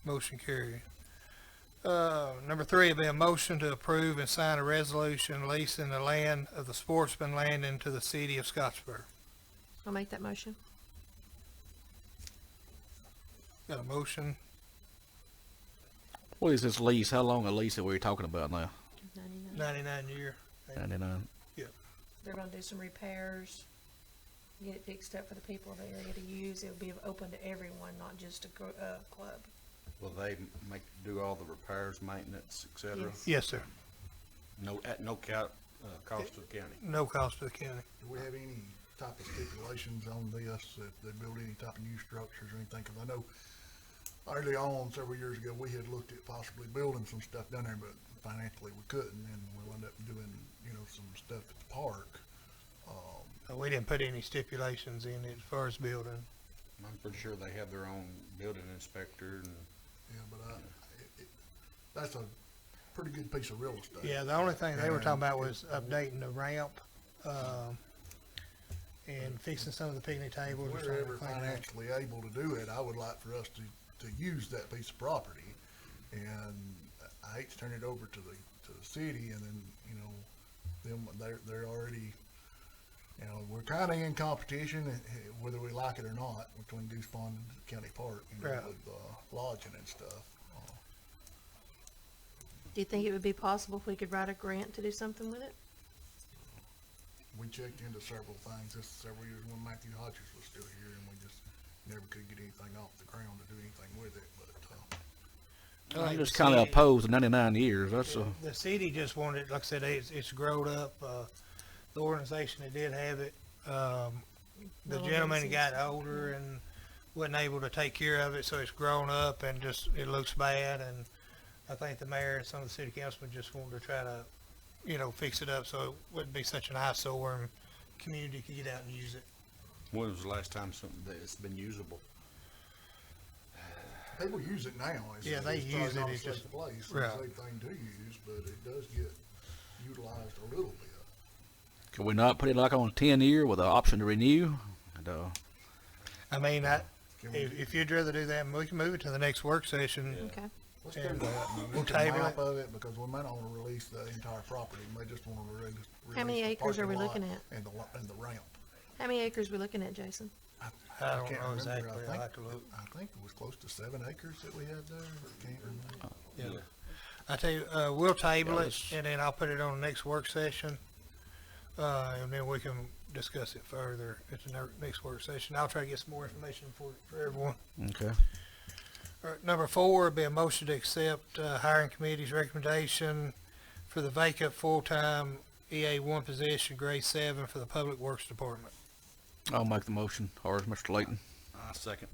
Speaker 1: Motion carried. Number three will be a motion to approve and sign a resolution leasing the land of the Sportsman Landing to the city of Scottsboro.
Speaker 2: I'll make that motion.
Speaker 1: Got a motion?
Speaker 3: What is this lease? How long a lease that we're talking about now?
Speaker 2: 99.
Speaker 1: 99 year.
Speaker 3: 99.
Speaker 2: They're gonna do some repairs, get it fixed up for the people of the area to use. It'll be open to everyone, not just a club.
Speaker 5: Will they do all the repairs, maintenance, et cetera?
Speaker 2: Yes.
Speaker 1: Yes, sir.
Speaker 5: At no cost to the county?
Speaker 1: No cost to the county.
Speaker 11: Do we have any type of stipulations on this, if they build any type of new structures or anything? Because I know early on, several years ago, we had looked at possibly building some stuff down there, but financially we couldn't, and we wound up doing, some stuff at the park.
Speaker 1: We didn't put any stipulations in it as far as building.
Speaker 5: I'm pretty sure they have their own building inspector and.
Speaker 11: Yeah, but that's a pretty good piece of real estate.
Speaker 1: Yeah, the only thing they were talking about was updating the ramp, and fixing some of the picnic tables.
Speaker 11: If
Speaker 1: or
Speaker 11: we're
Speaker 1: something,
Speaker 11: ever
Speaker 1: cleaning up.
Speaker 11: financially able to do it, I would like for us to use that piece of property. And I hate to turn it over to the city, and then, they're already, we're kind of in competition, whether we like it or not, between Goose Pond and County Park,
Speaker 1: Right.
Speaker 11: with lodging and stuff.
Speaker 2: Do you think it would be possible if we could write a grant to do something with it?
Speaker 11: We checked into several things, this is several years when Matthew Hodges was still here, and we just never could get anything off the ground to do anything with it, but,
Speaker 3: I'm just kind of opposed to 99 years. That's
Speaker 1: The city just wanted, like I said, it's grown up. The organization that did have it, the
Speaker 2: Little
Speaker 1: gentleman
Speaker 2: Macy's.
Speaker 1: got older and wasn't able to take care of it, so it's grown up and just, it looks bad. And I think the mayor and some of the city councilmen just wanted to try to, fix it up so it wouldn't be such an eyesore and community could get out and use it.
Speaker 5: When was the last time something that's been usable?
Speaker 11: People use it now.
Speaker 1: Yeah, they
Speaker 11: it's probably
Speaker 1: use it,
Speaker 11: not a
Speaker 1: it's
Speaker 11: safe
Speaker 1: just-
Speaker 11: place, it's
Speaker 1: right.
Speaker 11: a safe thing to use, but it does get utilized a little bit.
Speaker 3: Could we not put it like on a 10-year with an option to renew? And,
Speaker 1: I mean,
Speaker 11: Can we-
Speaker 1: if you'd rather do that, we can move it to the next work session.
Speaker 2: Okay.
Speaker 11: Let's do
Speaker 1: And
Speaker 11: that, and
Speaker 1: we'll
Speaker 11: look at
Speaker 1: table
Speaker 11: a map
Speaker 1: it.
Speaker 11: of it, because we might not wanna release the entire property, we may just wanna release.
Speaker 2: How many
Speaker 11: the
Speaker 2: acres are we
Speaker 11: parking lot
Speaker 2: looking at?
Speaker 11: And the ramp.
Speaker 2: How many acres we looking at, Jason?
Speaker 1: I
Speaker 11: can't
Speaker 1: don't know
Speaker 11: remember.
Speaker 1: exactly. I'll
Speaker 11: think-
Speaker 1: have to look.
Speaker 11: I think it was close to 7 acres that we had there, can't remember.
Speaker 1: Yeah. I tell you, we'll table
Speaker 3: Yeah,
Speaker 1: it
Speaker 3: let's-
Speaker 1: and then I'll put it on the next work session. And then we can discuss it further at the next work session. I'll try to get some more information for everyone.
Speaker 3: okay.
Speaker 1: All right, number 4 would be a motion to accept hiring committee's recommendation for the vacant full-time EA1 position, grade 7 for the Public Works Department.
Speaker 3: I'll make the motion. Or is Mr. Layton?
Speaker 5: I second.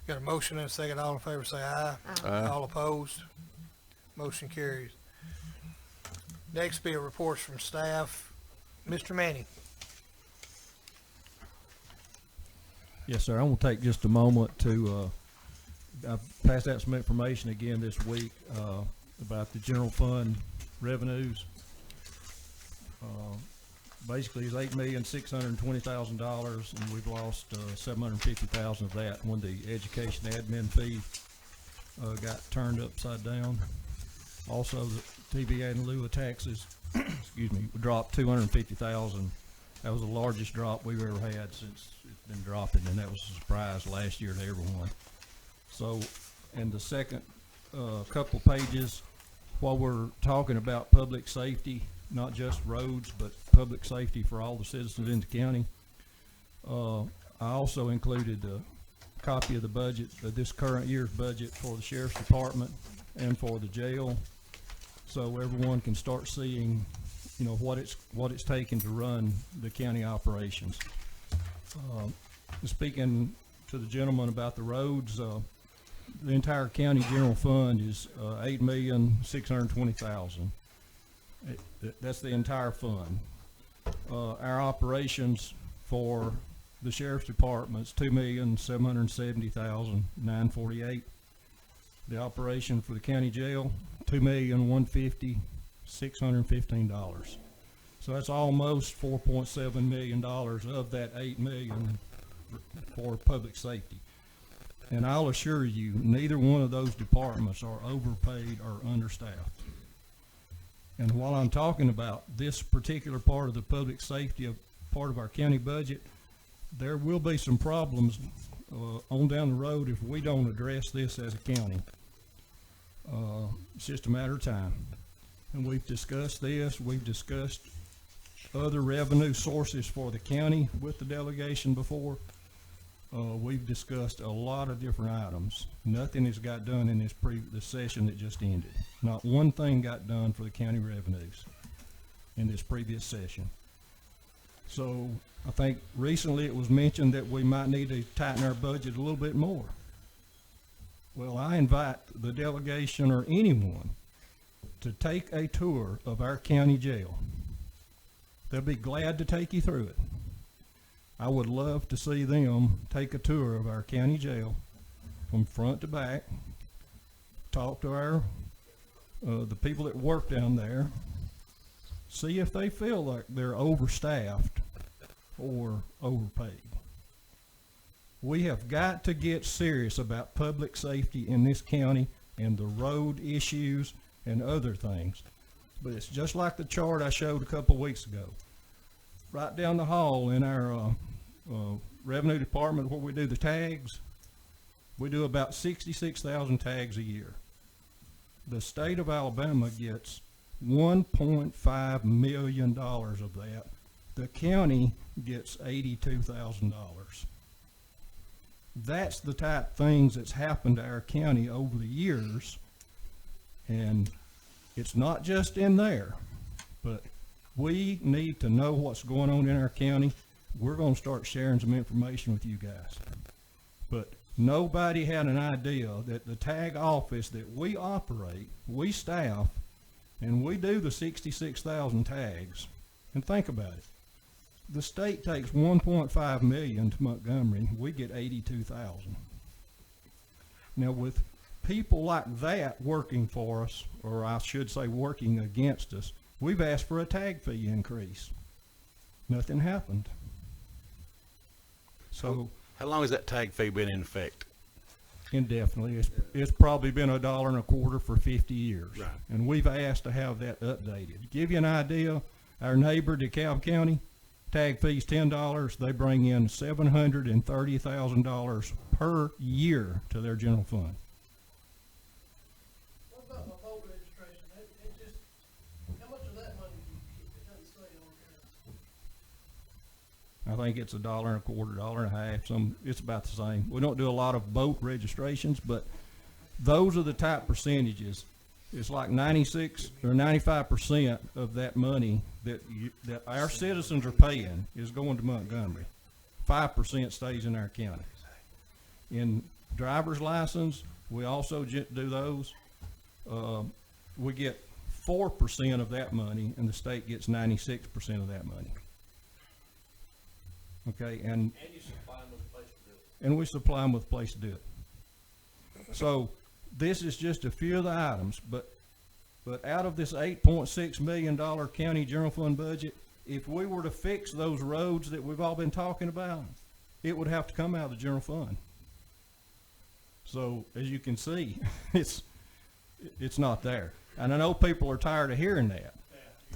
Speaker 1: Got a motion and a second. All in favor say aye.
Speaker 3: Aye.
Speaker 1: All opposed? Motion carries. Next be a reports from staff. Mr. Manning.
Speaker 12: Yes, sir. I'm going to take just a moment to pass out some information again this week about the general fund revenues. Basically, it's $8,620,000, and we've lost $750,000 of that when the education admin fee got turned upside down. Also, the TVA in lieu of taxes, excuse me, dropped $250,000. That was the largest drop we've ever had since it's been dropping, and that was a surprise last year to everyone. So, in the second couple pages, while we're talking about public safety, not just roads, but public safety for all the citizens in the county, I also included a copy of the budget, this current year's budget for the sheriff's department and for the jail, so everyone can start seeing, what it's taking to run the county operations. Speaking to the gentleman about the roads, the entire county general fund is $8,620,000. That's the entire fund. Our operations for the sheriff's department's $2,770,948. The operation for the county jail, $2,150,615. So that's almost $4.7 million of that $8 million for public safety. And I'll assure you, neither one of those departments are overpaid or understaffed. And while I'm talking about this particular part of the public safety part of our county budget, there will be some problems on down the road if we don't address this as a county. It's just a matter of time. And we've discussed this. We've discussed other revenue sources for the county with the delegation before. We've discussed a lot of different items. Nothing has got done in this session that just ended. Not one thing got done for the county revenues in this previous session. So I think recently it was mentioned that we might need to tighten our budget a little bit more. Well, I invite the delegation or anyone to take a tour of our county jail. They'll be glad to take you through it. I would love to see them take a tour of our county jail from front to back, talk to our the people that work down there, see if they feel like they're overstaffed or overpaid. We have got to get serious about public safety in this county and the road issues and other things. But it's just like the chart I showed a couple weeks ago. Right down the hall in our revenue department where we do the tags, we do about 66,000 tags a year. The state of Alabama gets $1.5 million of that. The county gets $82,000. That's the type of things that's happened to our county over the years, and it's not just in there, but we need to know what's going on in our county. We're going to start sharing some information with you guys. But Nobody had an idea that the tag office that we operate, we staff, and we do the 66,000 tags. And think about it. The state takes 1.5 million to Montgomery. We get 82,000. Now, with people like that working for us, or I should say working against us, we've asked for a tag fee increase. Nothing happened. So
Speaker 5: How long has that tag fee been in effect?
Speaker 12: indefinitely, it's probably been $1.25 for 50 years.
Speaker 5: Right.
Speaker 12: And we've asked to have that updated. To give you an idea, our neighbor, DeKalb County, tag fee's $10. They bring in $730,000 per year to their general fund.
Speaker 9: What about my vote registration? It just, how much of that money do you keep? It doesn't say on here.
Speaker 12: I think it's $1.25, $1.50. It's about the same. We don't do a lot of boat registrations, but those are the type percentages. It's like 96 or 95% of that money that our citizens are paying is going to Montgomery. 5% stays in our county. In driver's license, we also do those. We get 4% of that money, and the state gets 96% of that money. Okay, and
Speaker 6: And you supply them with a place to do it.
Speaker 12: and we supply them with a place to do it. So this is just a few of the items, but out of this $8.6 million county general fund budget, if we were to fix those roads that we've all been talking about, it would have to come out of the general fund. So as you can see, it's not there. And I know people are tired of hearing that,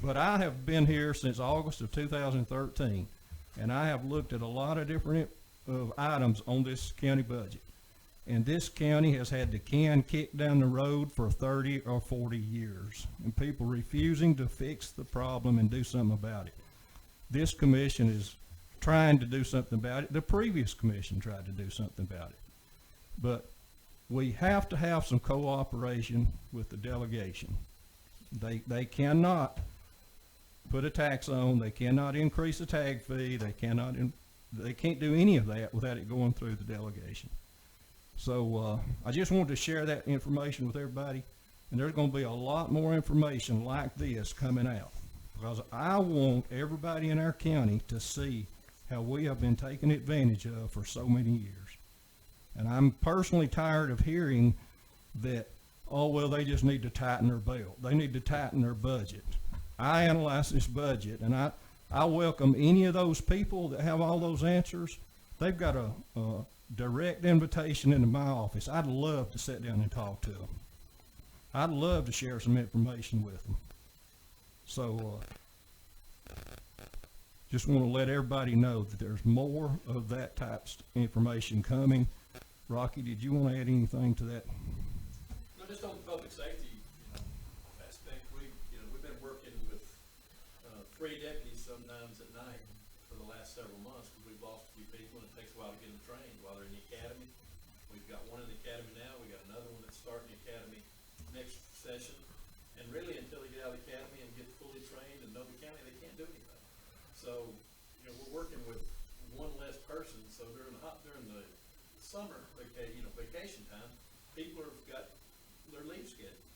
Speaker 12: but I have been here since August of 2013, and I have looked at a lot of different items on this county budget. And this county has had the can kicked down the road for 30 or 40 years, and people refusing to fix the problem and do something about it. This commission is trying to do something about it. The previous commission tried to do something about it. But we have to have some cooperation with the delegation. They cannot put a tax on, they cannot increase the tag fee, they can't do any of that without it going through the delegation. So I just wanted to share that information with everybody, and there's going to be a lot more information like this coming out, because I want everybody in our county to see how we have been taken advantage of for so many years. And I'm personally tired of hearing that, oh, well, they just need to tighten their belt. They need to tighten their budget. I analyze this budget, and I welcome any of those people that have all those answers. They've got a direct invitation into my office. I'd love to sit down and talk to them. I'd love to share some information with them. So just want to let everybody know that there's more of that type of information coming. Rocky, did you want to add anything to that?
Speaker 13: No, just on the public safety, aspect, we've been working with 3 deputies sometimes at night for the last several months, because we've lost a few people, and it takes a while to get them trained while they're in the academy. We've got one in the academy now, we got another one that's starting the academy next session, and really until they get out of the academy and get fully trained and know the county, they can't do anything. So, we're working with one less person, so during the summer vacation time, people have got their leave scheduled.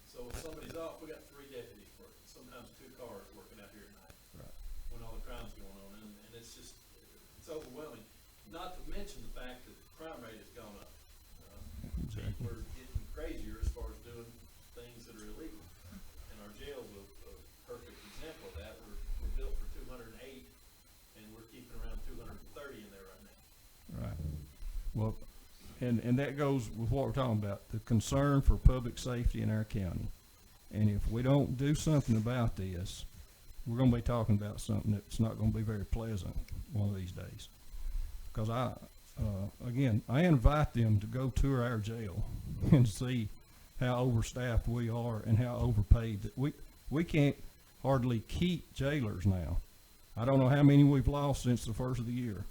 Speaker 13: So if somebody's off, we got 3 deputies working, sometimes 2 cars working out here at night.
Speaker 12: Right.
Speaker 13: When all the crime's going on, and it's just, it's overwhelming. Not to mention the fact that the crime rate has gone up.
Speaker 12: Exactly.
Speaker 13: People are getting crazier as far as doing things that are illegal. And our jail's a perfect example of that. We're built for 208, and we're keeping around 230 in there right now.
Speaker 12: Right. Well, and that goes with what we're talking about, the concern for public safety in our county. And if we don't do something about this, we're going to be talking about something that's not going to be very pleasant one of these days. Because I invite them to go tour our jail and see how overstaffed we are and how overpaid that we can't hardly keep jailers now. I don't know how many we've lost since the first of the year,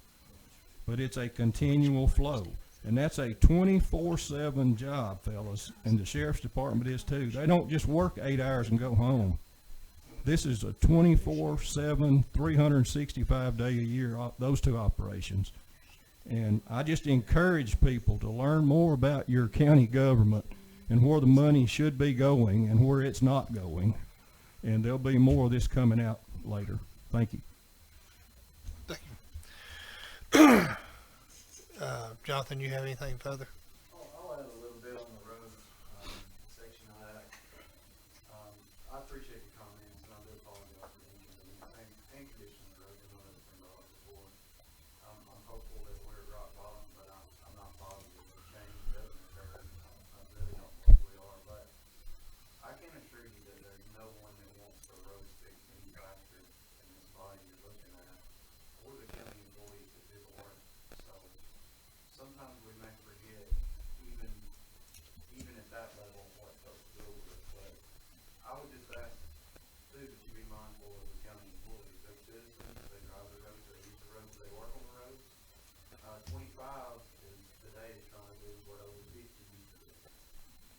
Speaker 12: but it's a continual flow. And that's a 24/7 job, fellas, and the sheriff's department is too. They don't just work 8 hours and go home. This is a 24/7, 365 day a year, those 2 operations. And I just encourage people to learn more about your county government and where the money should be going and where it's not going. And there'll be more of this coming out later. Thank you.
Speaker 1: Thank you. Jonathan, you have anything further?
Speaker 8: I'll add a little bit on the road, section of that. I appreciate the comments, and I do apologize for the inconvenience. Paint condition of the road, you know, that's been brought up before. I'm hopeful that we're at rock bottom, but I'm not positive that change doesn't occur. I really don't think we are, but I can assure you that there's no one that wants the roads fixed any faster than this body you're looking at, or the county employees that do the work. So sometimes we may forget, even at that level, what folks deal with. But I would just ask too that you be mindful of the county employees. They're citizens, they drive the roads, they use the roads, they work on the roads. 25 is today is trying to do what over 50 used to do.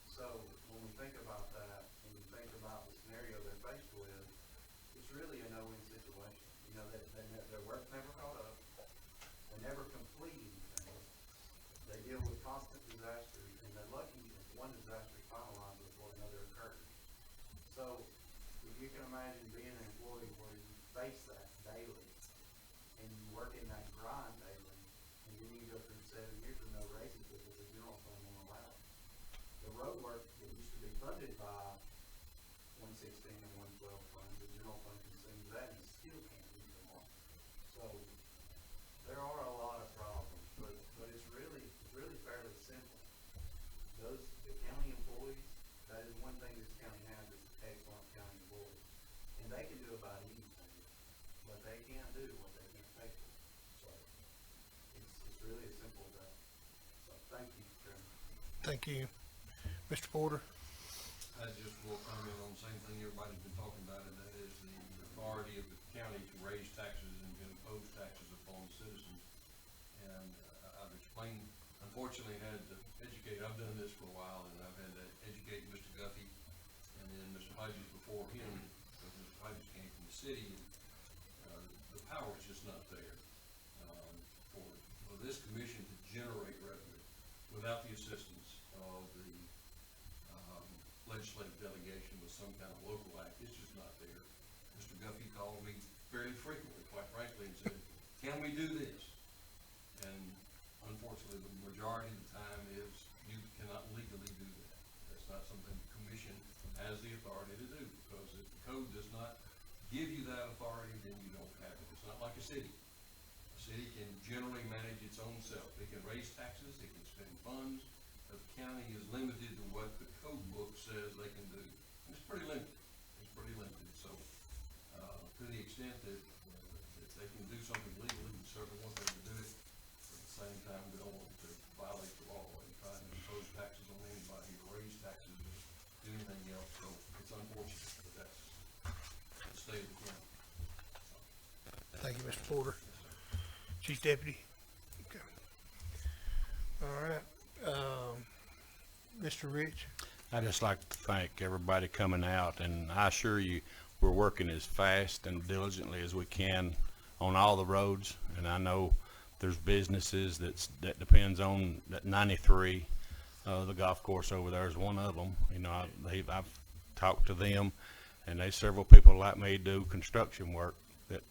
Speaker 8: So when we think about that, and you think about the scenario they're faced with, it's really a no-win situation. You know, their work never caught up, they never complete anything. They deal with constant disasters, and they're lucky if one disaster is finalized before another occurs. So if you can imagine being an employee where you face that daily, and you work in that grind daily, and then you go through 7 years with no raises because the general fund won't allow it. The road work that used to be funded by 116 and 112 funds, the general fund consumes that and still can't meet the mark. So there are a lot of problems, but it's really fairly simple. The county employees, that is one thing this county has, is excellent county employees. And they can do about anything, but they can't do what they can't pay for. So it's really as simple as that. So thank you, Chairman.
Speaker 1: Thank you. Mr. Porter?
Speaker 4: I just will comment on the same thing everybody's been talking about, and that is the authority of the county to raise taxes and to impose taxes upon citizens. And I've explained, unfortunately, had to educate, I've done this for a while, and I've had to educate Mr. Guffey and then Mr. Hodges before him, because Mr. Hodges came from the city, and the power's just not there for this commission to generate revenue without the assistance of the legislative delegation with some kind of local act. It's just not there. Mr. Guffey called me fairly frequently, quite frankly, and said, can we do this? And unfortunately, the majority of the time is you cannot legally do that. That's not something the commission has the authority to do, because if the code does not give you that authority, then you don't have it. It's not like a city. A city can generally manage its own self. It can raise taxes, it can spend funds. The county is limited to what the code book says they can do. And it's pretty limited. It's pretty limited. So, to the extent that if they can do something legally, we certainly want them to do it. But at the same time, we don't want them to violate the law and try to impose taxes on anybody, or raise taxes, or do anything else. So it's unfortunate, but that's the state of the county.
Speaker 1: Thank you, Mr. Porter. Chief Deputy? Okay. All right. Mr. Rich?
Speaker 5: I'd just like to thank everybody coming out, and I assure you, we're working as fast and diligently as we can on all the roads. And I know there's businesses that depends on that 93, the golf course over there is one of them. You know, I've talked to them, and there's several people like me do construction work that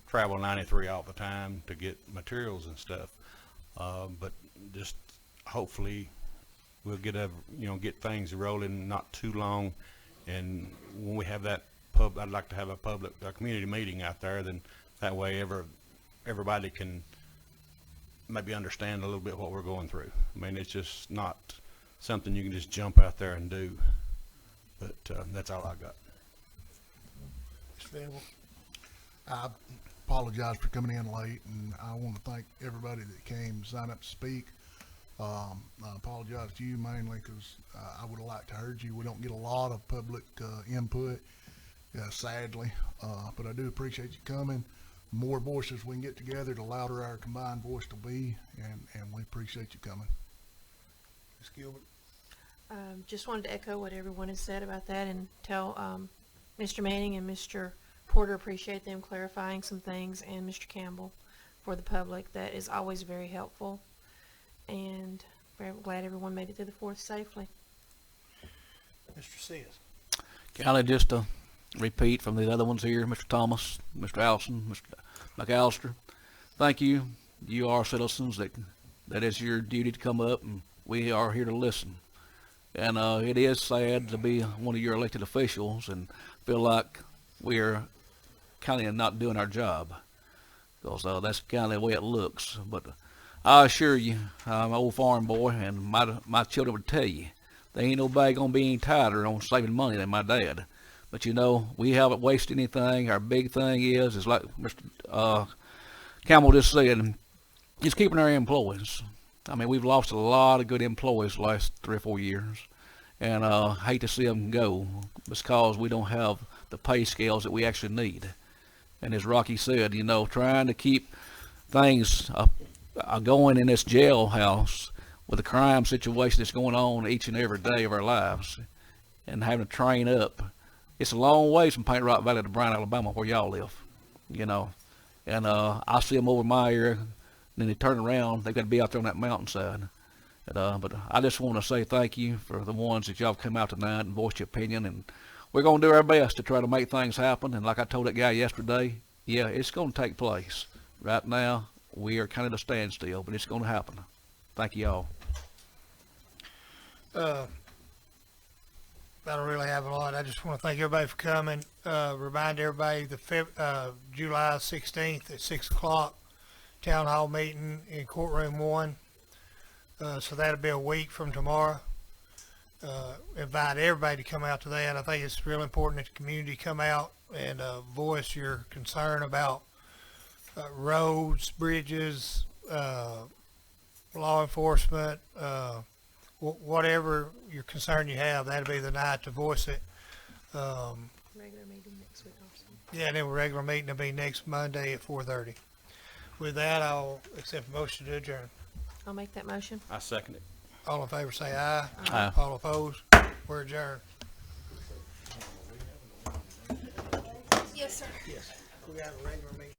Speaker 5: travel 93 all the time to get materials and stuff. But just hopefully we'll get things rolling not too long. And when we have that I'd like to have a community meeting out there, then that way everybody can maybe understand a little bit what we're going through. I mean, it's just not something you can just jump out there and do. But that's all I got.
Speaker 1: Mr. Venable?
Speaker 11: I apologize for coming in late, and I want to thank everybody that came to sign up to speak. I apologize to you mainly because I would have liked to heard you. We don't get a lot of public input, sadly, but I do appreciate you coming. The more voices we can get together, the louder our combined voice will be, and we appreciate you coming.
Speaker 1: Ms. Gilbert?
Speaker 2: Just wanted to echo what everyone has said about that, and tell Mr. Manning and Mr. Porter appreciate them clarifying some things, and Mr. Campbell. for the public that is always very helpful. And we're glad everyone made it through the 4th safely.
Speaker 1: Mr. Sis.
Speaker 3: County, just to repeat from the other ones here, Mr. Thomas, Mr. Allison, Mr. McAllister, thank you. You are citizens that is your duty to come up, and we are here to listen. And it is sad to be one of your elected officials and feel like we're kind of not doing our job, because that's kind of the way it looks. But I assure you, I'm an old farm boy, and my children would tell you, there ain't nobody gonna be any tighter on saving money than my dad. But you know, we haven't wasted anything. Our big thing is like Mr. Campbell just said, is keeping our employees. I mean, we've lost a lot of good employees the last 3 or 4 years, and hate to see them go because we don't have the pay scales that we actually need. And as Rocky said, you know, trying to keep things going in this jailhouse with the crime situation that's going on each and every day of our lives, and having to train up. It's a long ways from Paint Rock Valley to Bryan, Alabama, where y'all live, you know. And I see them over my area, and then they turn around, they've got to be out there on that mountainside. But I just want to say thank you for the ones that y'all have come out tonight and voiced your opinion, and we're going to do our best to try to make things happen. And like I told that guy yesterday, yeah, it's going to take place. Right now, we are kind of at a standstill, but it's going to happen. Thank you all.
Speaker 1: I don't really have a lot. I just want to thank everybody for coming. Remind everybody July 16th at 6 o'clock, town hall meeting in courtroom 1. So that'll be a week from tomorrow. Invite everybody to come out to that. I think it's real important that the community come out and voice your concern about roads, bridges, law enforcement, whatever your concern you have. That'll be the night to voice it.
Speaker 2: Regular meeting next week also.
Speaker 1: Yeah, and then regular meeting will be next Monday at 4:30. With that, I'll accept a motion to adjourn.
Speaker 2: I'll make that motion.
Speaker 5: I second it.
Speaker 1: All in favor say aye.
Speaker 3: Aye.
Speaker 1: All opposed? We're adjourned.
Speaker 2: Yes, sir.
Speaker 1: Yes. We got a regular meeting.